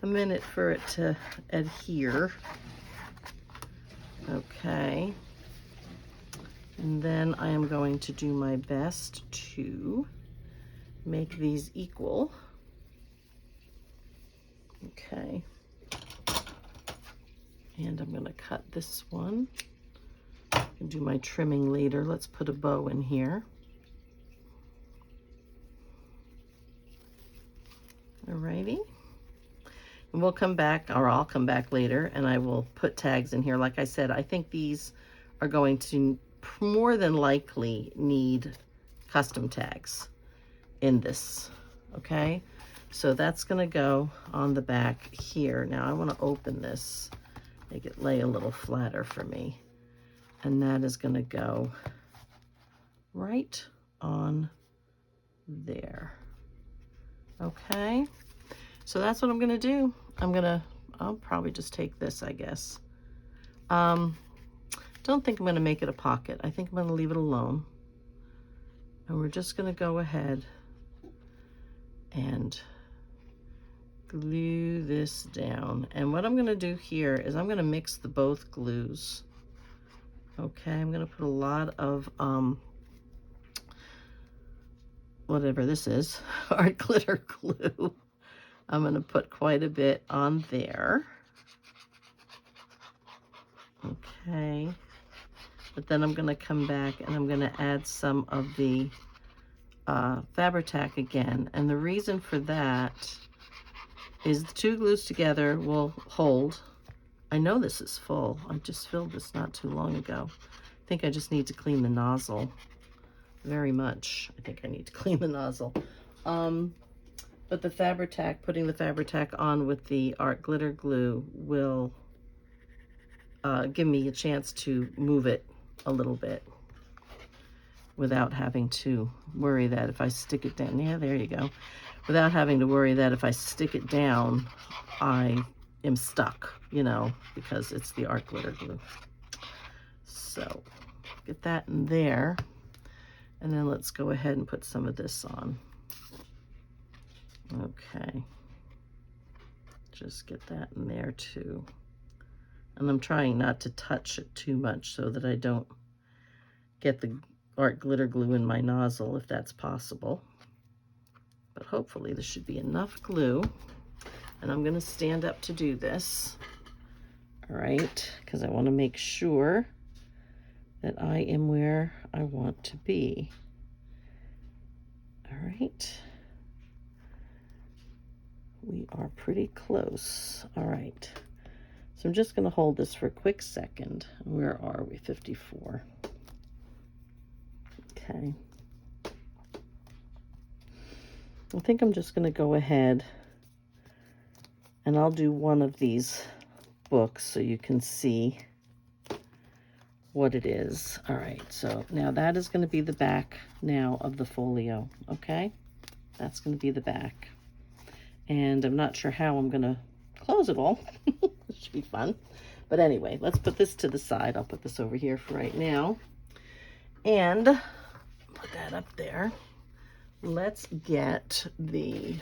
minute for it to adhere. Okay. And then I am going to do my best to make these equal. Okay. And I'm going to cut this one. I can do my trimming later. Let's put a bow in here. Alrighty. And we'll come back, or I'll come back later, and I will put tags in here. Like I said, I think these are going to more than likely need custom tags in this. Okay, so that's going to go on the back here. Now I want to open this, make it lay a little flatter for me, and that is going to go right on there. Okay, so that's what I'm going to do. I'll probably just take this, I guess. Don't think I'm going to make it a pocket. I think I'm going to leave it alone. And we're just going to go ahead and glue this down. And what I'm going to do here is I'm going to mix the both glues. Okay, I'm going to put a lot of whatever this is, art glitter glue. I'm going to put quite a bit on there. Okay, but then I'm going to come back and I'm going to add some of the Fabri-Tac again. And the reason for that is the two glues together will hold. I know this is full. I just filled this not too long ago. I think I just need to clean the nozzle very much. I think I need to clean the nozzle. But the Fabri-Tac, putting the Fabri-Tac on with the art glitter glue will give me a chance to move it a little bit without having to worry that if I stick it down, yeah, there you go, without having to worry that if I stick it down, I am stuck, you know, because it's the art glitter glue. So get that in there, and then let's go ahead and put some of this on. Okay, just get that in there too. And I'm trying not to touch it too much so that I don't get the art glitter glue in my nozzle, if that's possible. But hopefully this should be enough glue. And I'm going to stand up to do this. All right, because I want to make sure that I am where I want to be. All right. We are pretty close. All right. So I'm just going to hold this for a quick second. Where are we? 54. Okay. I think I'm just going to go ahead and I'll do one of these books so you can see what it is. All right, so now that is going to be the back now of the folio, okay? That's going to be the back. And I'm not sure how I'm going to close it all. It should be fun. But anyway, let's put this to the side. I'll put this over here for right now. And put that up there. Let's get the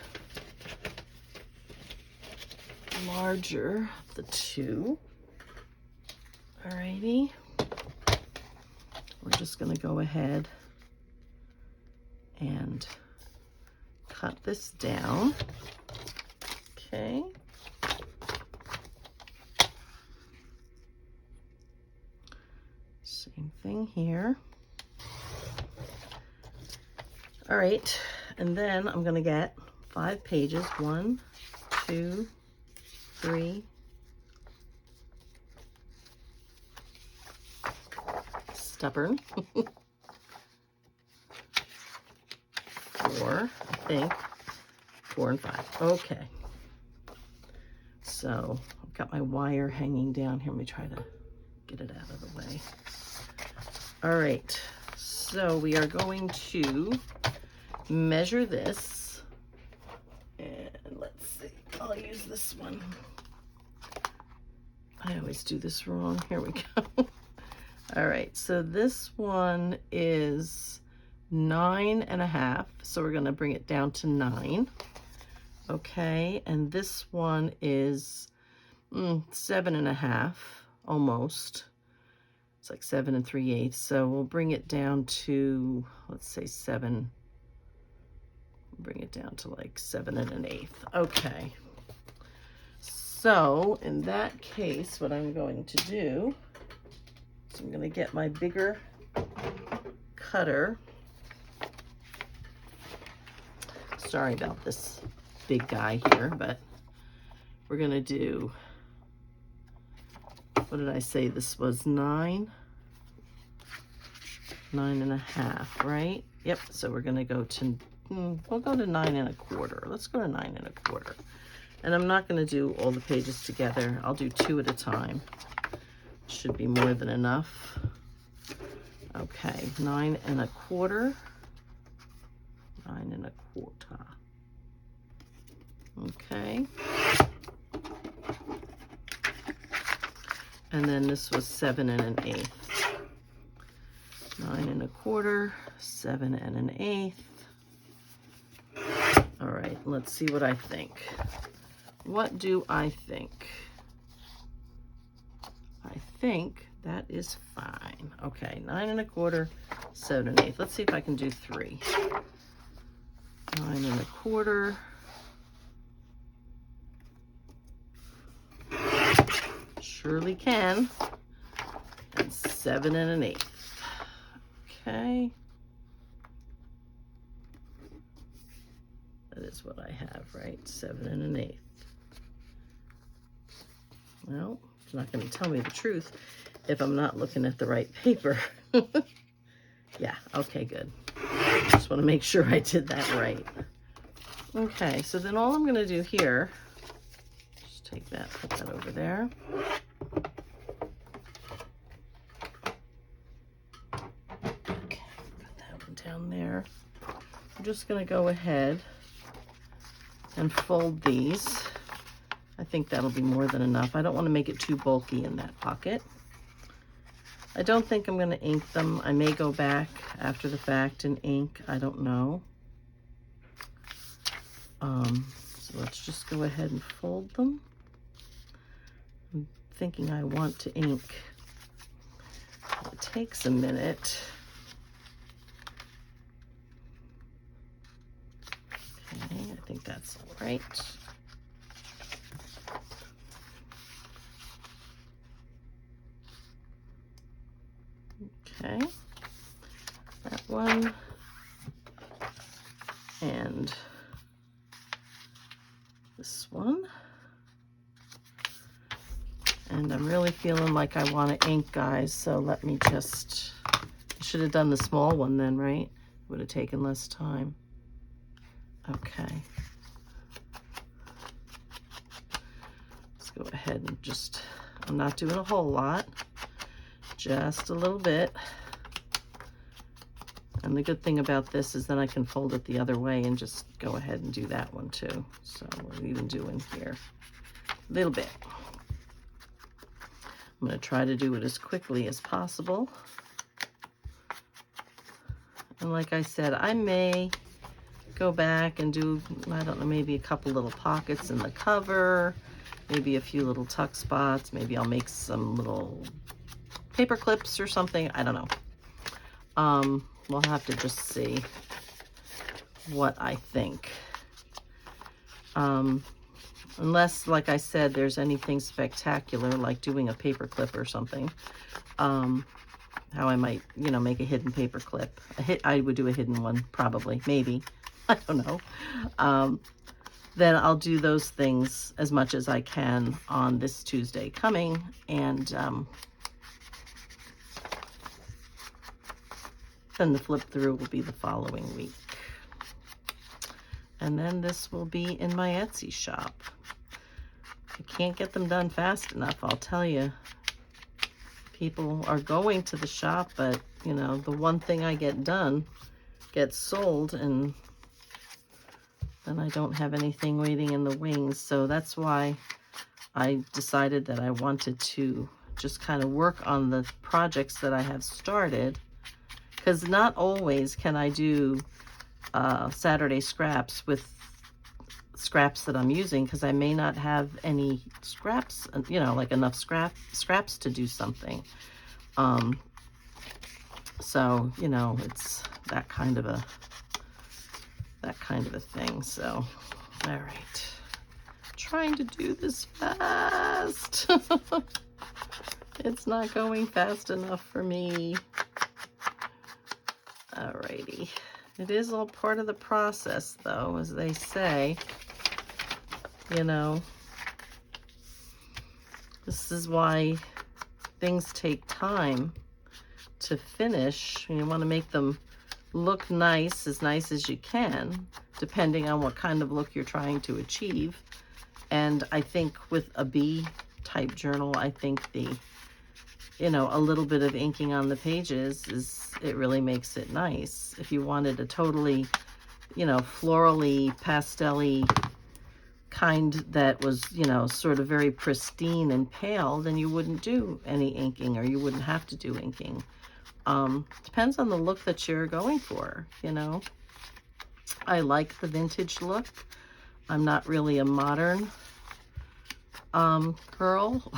larger of the two. Alrighty. We're just going to go ahead and cut this down. Okay. Same thing here. All right, and then I'm going to get 5 pages. 1, 2, 3. Stubborn. 4, I think. 4 and 5. Okay. So I've got my wire hanging down here. Let me try to get it out of the way. All right. So we are going to measure this. And let's see. I'll use this one. I always do this wrong. Here we go. All right, so this one is 9.5, so we're gonna bring it down to 9. Okay, and this one is 7.5, almost. It's like 7 3/8, so we'll bring it down to, let's say 7. Bring it down to like 7 1/8. Okay. So in that case, what I'm going to do, so I'm going to get my bigger cutter. Sorry about this big guy here, but we're going to do, what did I say? This was 9.5, right? Yep. So we're going to go to, we'll go to 9 1/4. Let's go to 9 1/4. And I'm not going to do all the pages together. I'll do 2 at a time. Should be more than enough. Okay, 9 1/4. 9 1/4. Okay. And then this was 7 1/8. 9 1/4, 7 1/8. All right, let's see what I think. What do I think? I think that is fine. Okay, 9 1/4, 7 1/8. Let's see if I can do 3. 9 1/4. Surely can. And 7 1/8. Okay. That is what I have, right? 7 1/8. Well, it's not going to tell me the truth if I'm not looking at the right paper. Yeah, okay, good. Just want to make sure I did that right. Okay, so then all I'm going to do here, just take that, put that over there. Okay, put that one down there. I'm just going to go ahead and fold these. I think that'll be more than enough. I don't want to make it too bulky in that pocket. I don't think I'm going to ink them. I may go back after the fact and ink. I don't know. So let's just go ahead and fold them. I'm thinking I want to ink. It takes a minute. Okay, I think that's all right. Okay, that one, and this one. And I'm really feeling like I want to ink, guys, so let me just, I should have done the small one then, right? Would have taken less time. Okay. Let's go ahead and just, I'm not doing a whole lot, just a little bit. And the good thing about this is then I can fold it the other way and just go ahead and do that one too. So we're even doing here a little bit. I'm going to try to do it as quickly as possible. And like I said, I may go back and do, I don't know, maybe a couple little pockets in the cover, maybe a few little tuck spots. Maybe I'll make some little paper clips or something. I don't know. We'll have to just see what I think. Unless, like I said, there's anything spectacular, like doing a paper clip or something. How I might, you know, make a hidden paper clip. I would do a hidden one, probably, maybe. I don't know. Then I'll do those things as much as I can on this Tuesday coming. And then the flip through will be the following week. And then this will be in my Etsy shop. I can't get them done fast enough, I'll tell you. People are going to the shop, but, you know, the one thing I get done gets sold, and then I don't have anything waiting in the wings. So that's why I decided that I wanted to just kind of work on the projects that I have started, because not always can I do Saturday scraps with scraps that I'm using, because I may not have any scraps, you know, like enough scraps to do something. So, you know, it's that kind of a thing. So, all right, trying to do this fast. It's not going fast enough for me. Alrighty. It is all part of the process, though, as they say. You know, this is why things take time to finish. You want to make them look nice as you can, depending on what kind of look you're trying to achieve. And I think with a B type journal, I think the, you know, a little bit of inking on the pages it really makes it nice. If you wanted a totally, you know, florally, pastel-y kind that was, you know, sort of very pristine and pale, then you wouldn't do any inking, or you wouldn't have to do inking. Depends on the look that you're going for, you know. I like the vintage look. I'm not really a modern girl.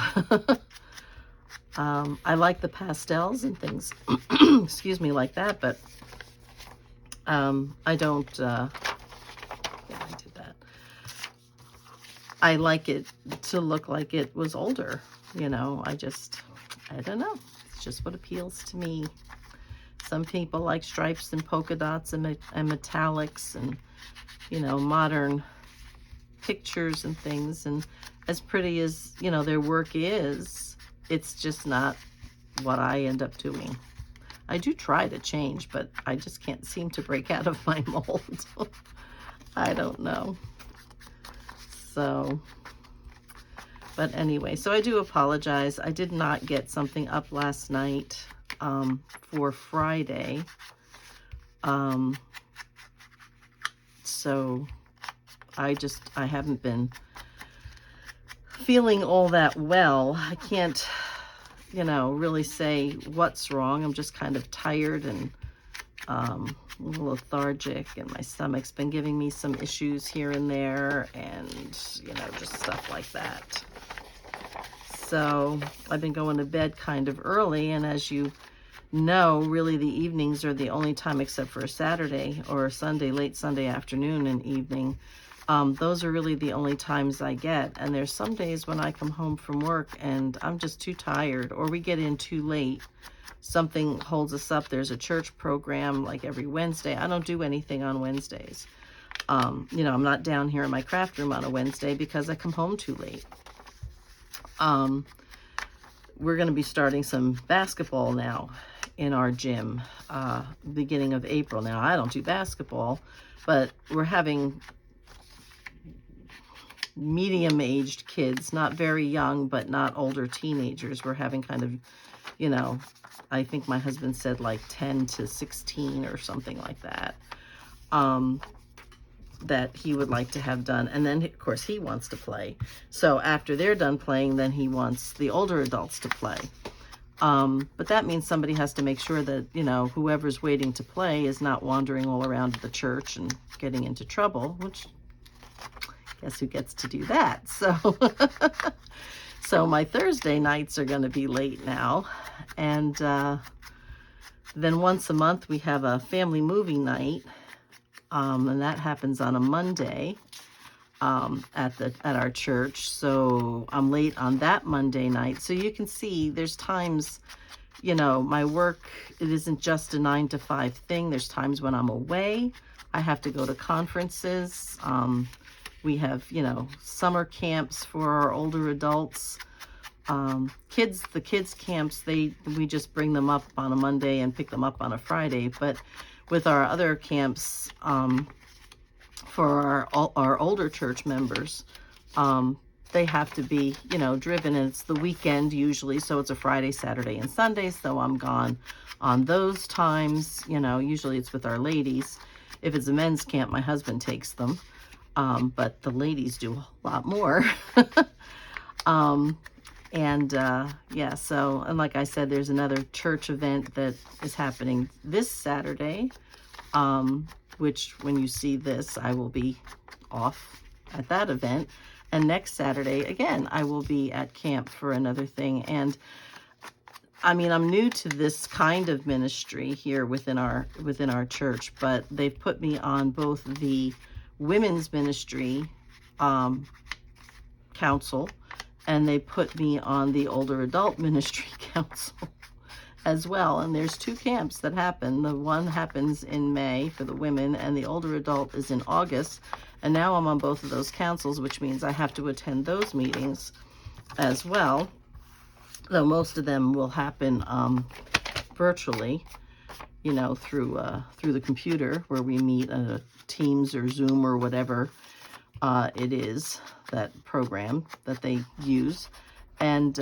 I like the pastels and things, excuse me, like that, but I don't, yeah, I did that. I like it to look like it was older, you know. I don't know. It's just what appeals to me. Some people like stripes and polka dots and metallics and, you know, modern pictures and things. And as pretty as, you know, their work is, it's just not what I end up doing. I do try to change, but I just can't seem to break out of my mold. I don't know. So, but anyway, so I do apologize. I did not get something up last night for Friday. So I haven't been feeling all that well. I can't, you know, really say what's wrong. I'm just kind of tired and a little lethargic, and my stomach's been giving me some issues here and there, and, you know, just stuff like that. So I've been going to bed kind of early, and as you know, really the evenings are the only time, except for a Saturday or a Sunday, late Sunday afternoon and evening, Those are really the only times I get. And there's some days when I come home from work and I'm just too tired, or we get in too late. Something holds us up. There's a church program like every Wednesday. I don't do anything on Wednesdays. You know, I'm not down here in my craft room on a Wednesday because I come home too late. We're going to be starting some basketball now in our gym, beginning of April. Now, I don't do basketball, but we're having medium-aged kids, not very young, but not older teenagers. We're having kind of, you know, I think my husband said like 10 to 16 or something like that, that he would like to have done. And then, of course, he wants to play. So after they're done playing, then he wants the older adults to play. But that means somebody has to make sure that, you know, whoever's waiting to play is not wandering all around the church and getting into trouble, which, guess who gets to do that? So, so my Thursday nights are going to be late now. And then once a month we have a family movie night. And that happens on a Monday at our church. So I'm late on that Monday night. So you can see there's times, you know, my work, it isn't just a 9 to 5 thing. There's times when I'm away. I have to go to conferences. We have, you know, summer camps for our older adults. The kids camps, we just bring them up on a Monday and pick them up on a Friday. But with our other camps, for our older church members, they have to be, you know, driven, and it's the weekend usually, so it's a Friday, Saturday, and Sunday, so I'm gone on those times. You know, usually it's with our ladies. If it's a men's camp, my husband takes them, but the ladies do a lot more. Yeah, so, and like I said, there's another church event that is happening this Saturday, which when you see this, I will be off at that event. And next Saturday, again, I will be at camp for another thing. And I mean, I'm new to this kind of ministry here within our church, but they've put me on both the women's ministry council, and they put me on the older adult ministry council as well. And there's 2 camps that happen. The one happens in May for the women, and the older adult is in August. And now I'm on both of those councils, which means I have to attend those meetings as well, though most of them will happen virtually, you know, through the computer, where we meet Teams or Zoom or whatever it is, that program that they use. And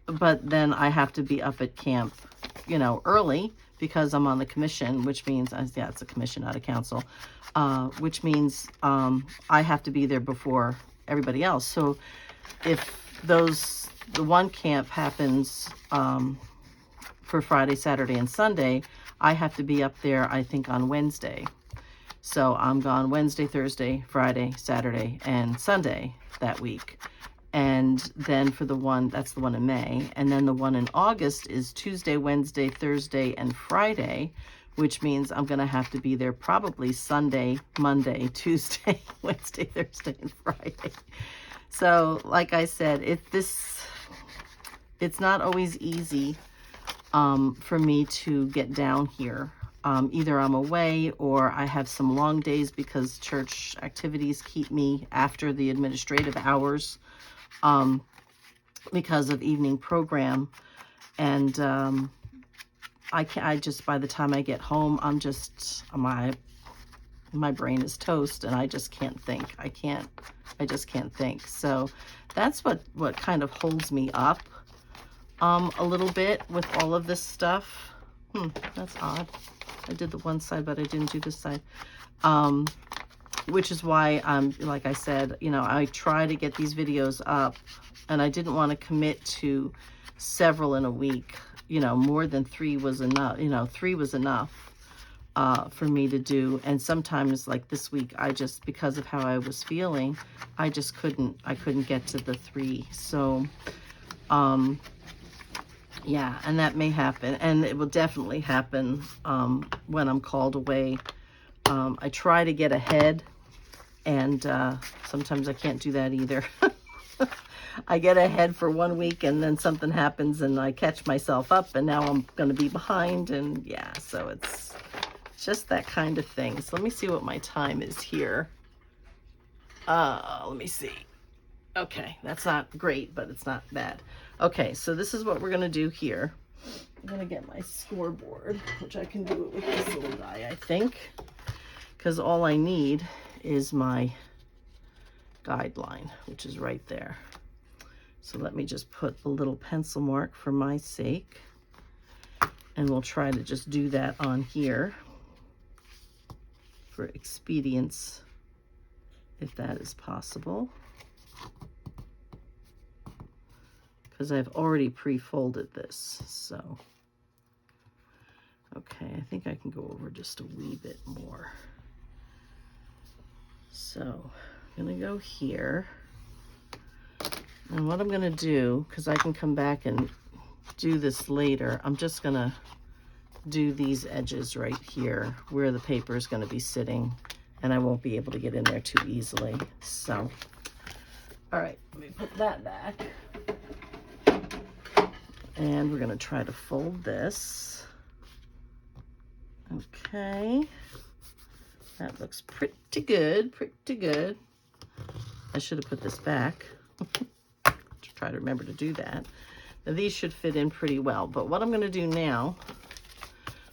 but then I have to be up at camp, you know, early, because I'm on the commission, which means, yeah, it's a commission, not a council, which means I have to be there before everybody else. So if the one camp happens for Friday, Saturday, and Sunday, I have to be up there, I think, on Wednesday. So I'm gone Wednesday, Thursday, Friday, Saturday, and Sunday that week. And then for the one, that's the one in May. And then the one in August is Tuesday, Wednesday, Thursday, and Friday, which means I'm going to have to be there probably Sunday, Monday, Tuesday, Wednesday, Thursday, and Friday. So like I said, it's not always easy for me to get down here. Either I'm away or I have some long days because church activities keep me after the administrative hours, because of evening program. And I just, by the time I get home, my brain is toast, and I just can't think. I just can't think. So that's what kind of holds me up a little bit with all of this stuff. That's odd. I did the one side, but I didn't do this side. Which is why, like I said, you know, I try to get these videos up, and I didn't want to commit to several in a week. You know, more than 3 was enough. You know, 3 was enough for me to do. And sometimes, like this week, I just, because of how I was feeling, I just couldn't get to the 3. So, yeah, and that may happen, and it will definitely happen when I'm called away I try to get ahead, and sometimes I can't do that either. I get ahead for 1 week and then something happens and I catch myself up and now I'm going to be behind, and yeah, so it's just that kind of thing. So let me see what my time is here. Let me see. Okay, that's not great, but it's not bad. Okay, so this is what we're going to do here. I'm going to get my scoreboard, which I can do it with this little guy, I think, because all I need is my guideline, which is right there. So let me just put a little pencil mark for my sake, and we'll try to just do that on here for expedience, if that is possible, because I've already pre-folded this. So, okay, I think I can go over just a wee bit more. So I'm gonna go here. And what I'm going to do, because I can come back and do this later, I'm just going to do these edges right here where the paper is going to be sitting, and I won't be able to get in there too easily. So, all right, let me put that back. And we're going to try to fold this. Okay. That looks pretty good, pretty good. I should have put this back. Try to remember to do that. Now these should fit in pretty well, but what I'm going to do now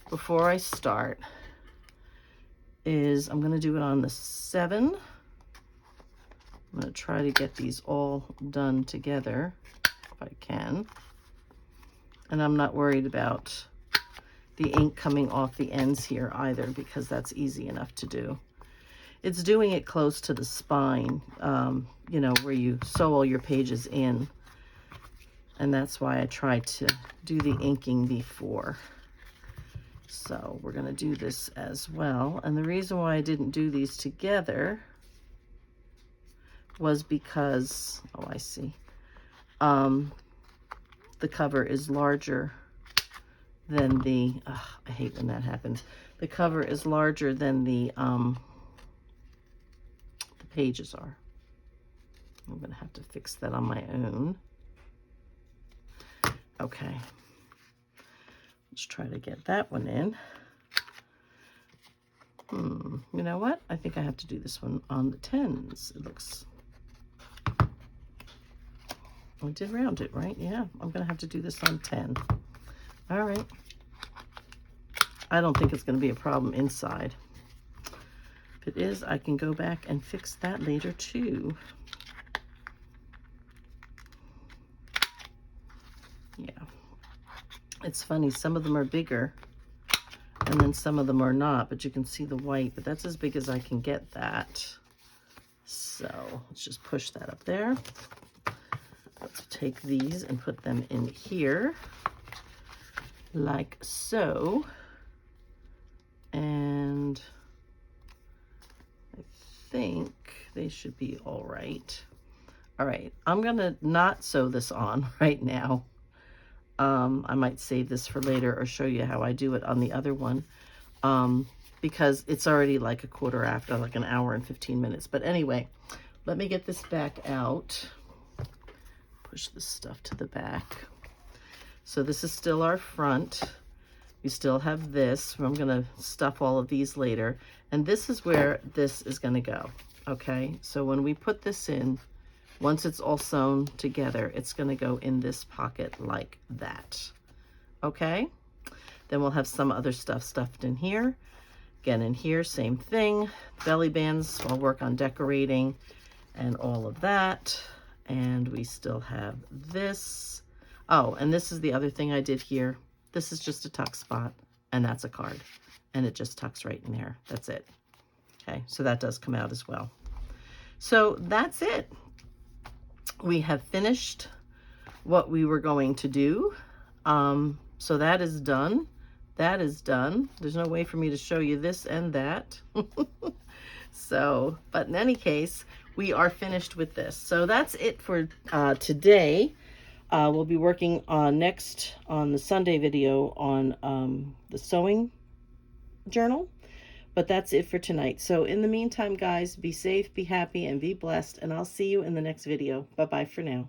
before I start is I'm going to do it on the 7. I'm going to try to get these all done together if I can, and I'm not worried about the ink coming off the ends here either, because that's easy enough to do. It's doing it close to the spine, you know, where you sew all your pages in. And that's why I tried to do the inking before. So we're going to do this as well. And the reason why I didn't do these together was because, oh, I see, the cover is larger than the, I hate when that happens. The cover is larger than the pages are. I'm going to have to fix that on my own. Okay, let's try to get that one in. You know what? I think I have to do this one on the 10s. It looks, I did round it, right? Yeah, I'm going to have to do this on 10. All right. I don't think it's going to be a problem inside. If it is, I can go back and fix that later too. Yeah. It's funny, some of them are bigger and then some of them are not, but you can see the white, but that's as big as I can get that. So let's just push that up there. Let's take these and put them in here like so. And I think they should be all right. All right, I'm gonna not sew this on right now. I might save this for later or show you how I do it on the other one, because it's already like a quarter after, like an hour and 15 minutes. But anyway, let me get this back out. Push this stuff to the back. So this is still our front. We still have this. I'm going to stuff all of these later. And this is where this is going to go. Okay, so when we put this in, once it's all sewn together, it's going to go in this pocket like that. Okay, then we'll have some other stuff stuffed in here. Again, in here, same thing. Belly bands, I'll work on decorating and all of that. And we still have this. Oh, and this is the other thing I did here. This is just a tuck spot, and that's a card. And it just tucks right in there. That's it. Okay, so that does come out as well. So that's it. We have finished what we were going to do. So that is done. That is done. There's no way for me to show you this and that. So, but in any case, we are finished with this. So that's it for today. We'll be working on next on the Sunday video on the sewing journal. But that's it for tonight. So in the meantime, guys, be safe, be happy, and be blessed. And I'll see you in the next video. Bye-bye for now.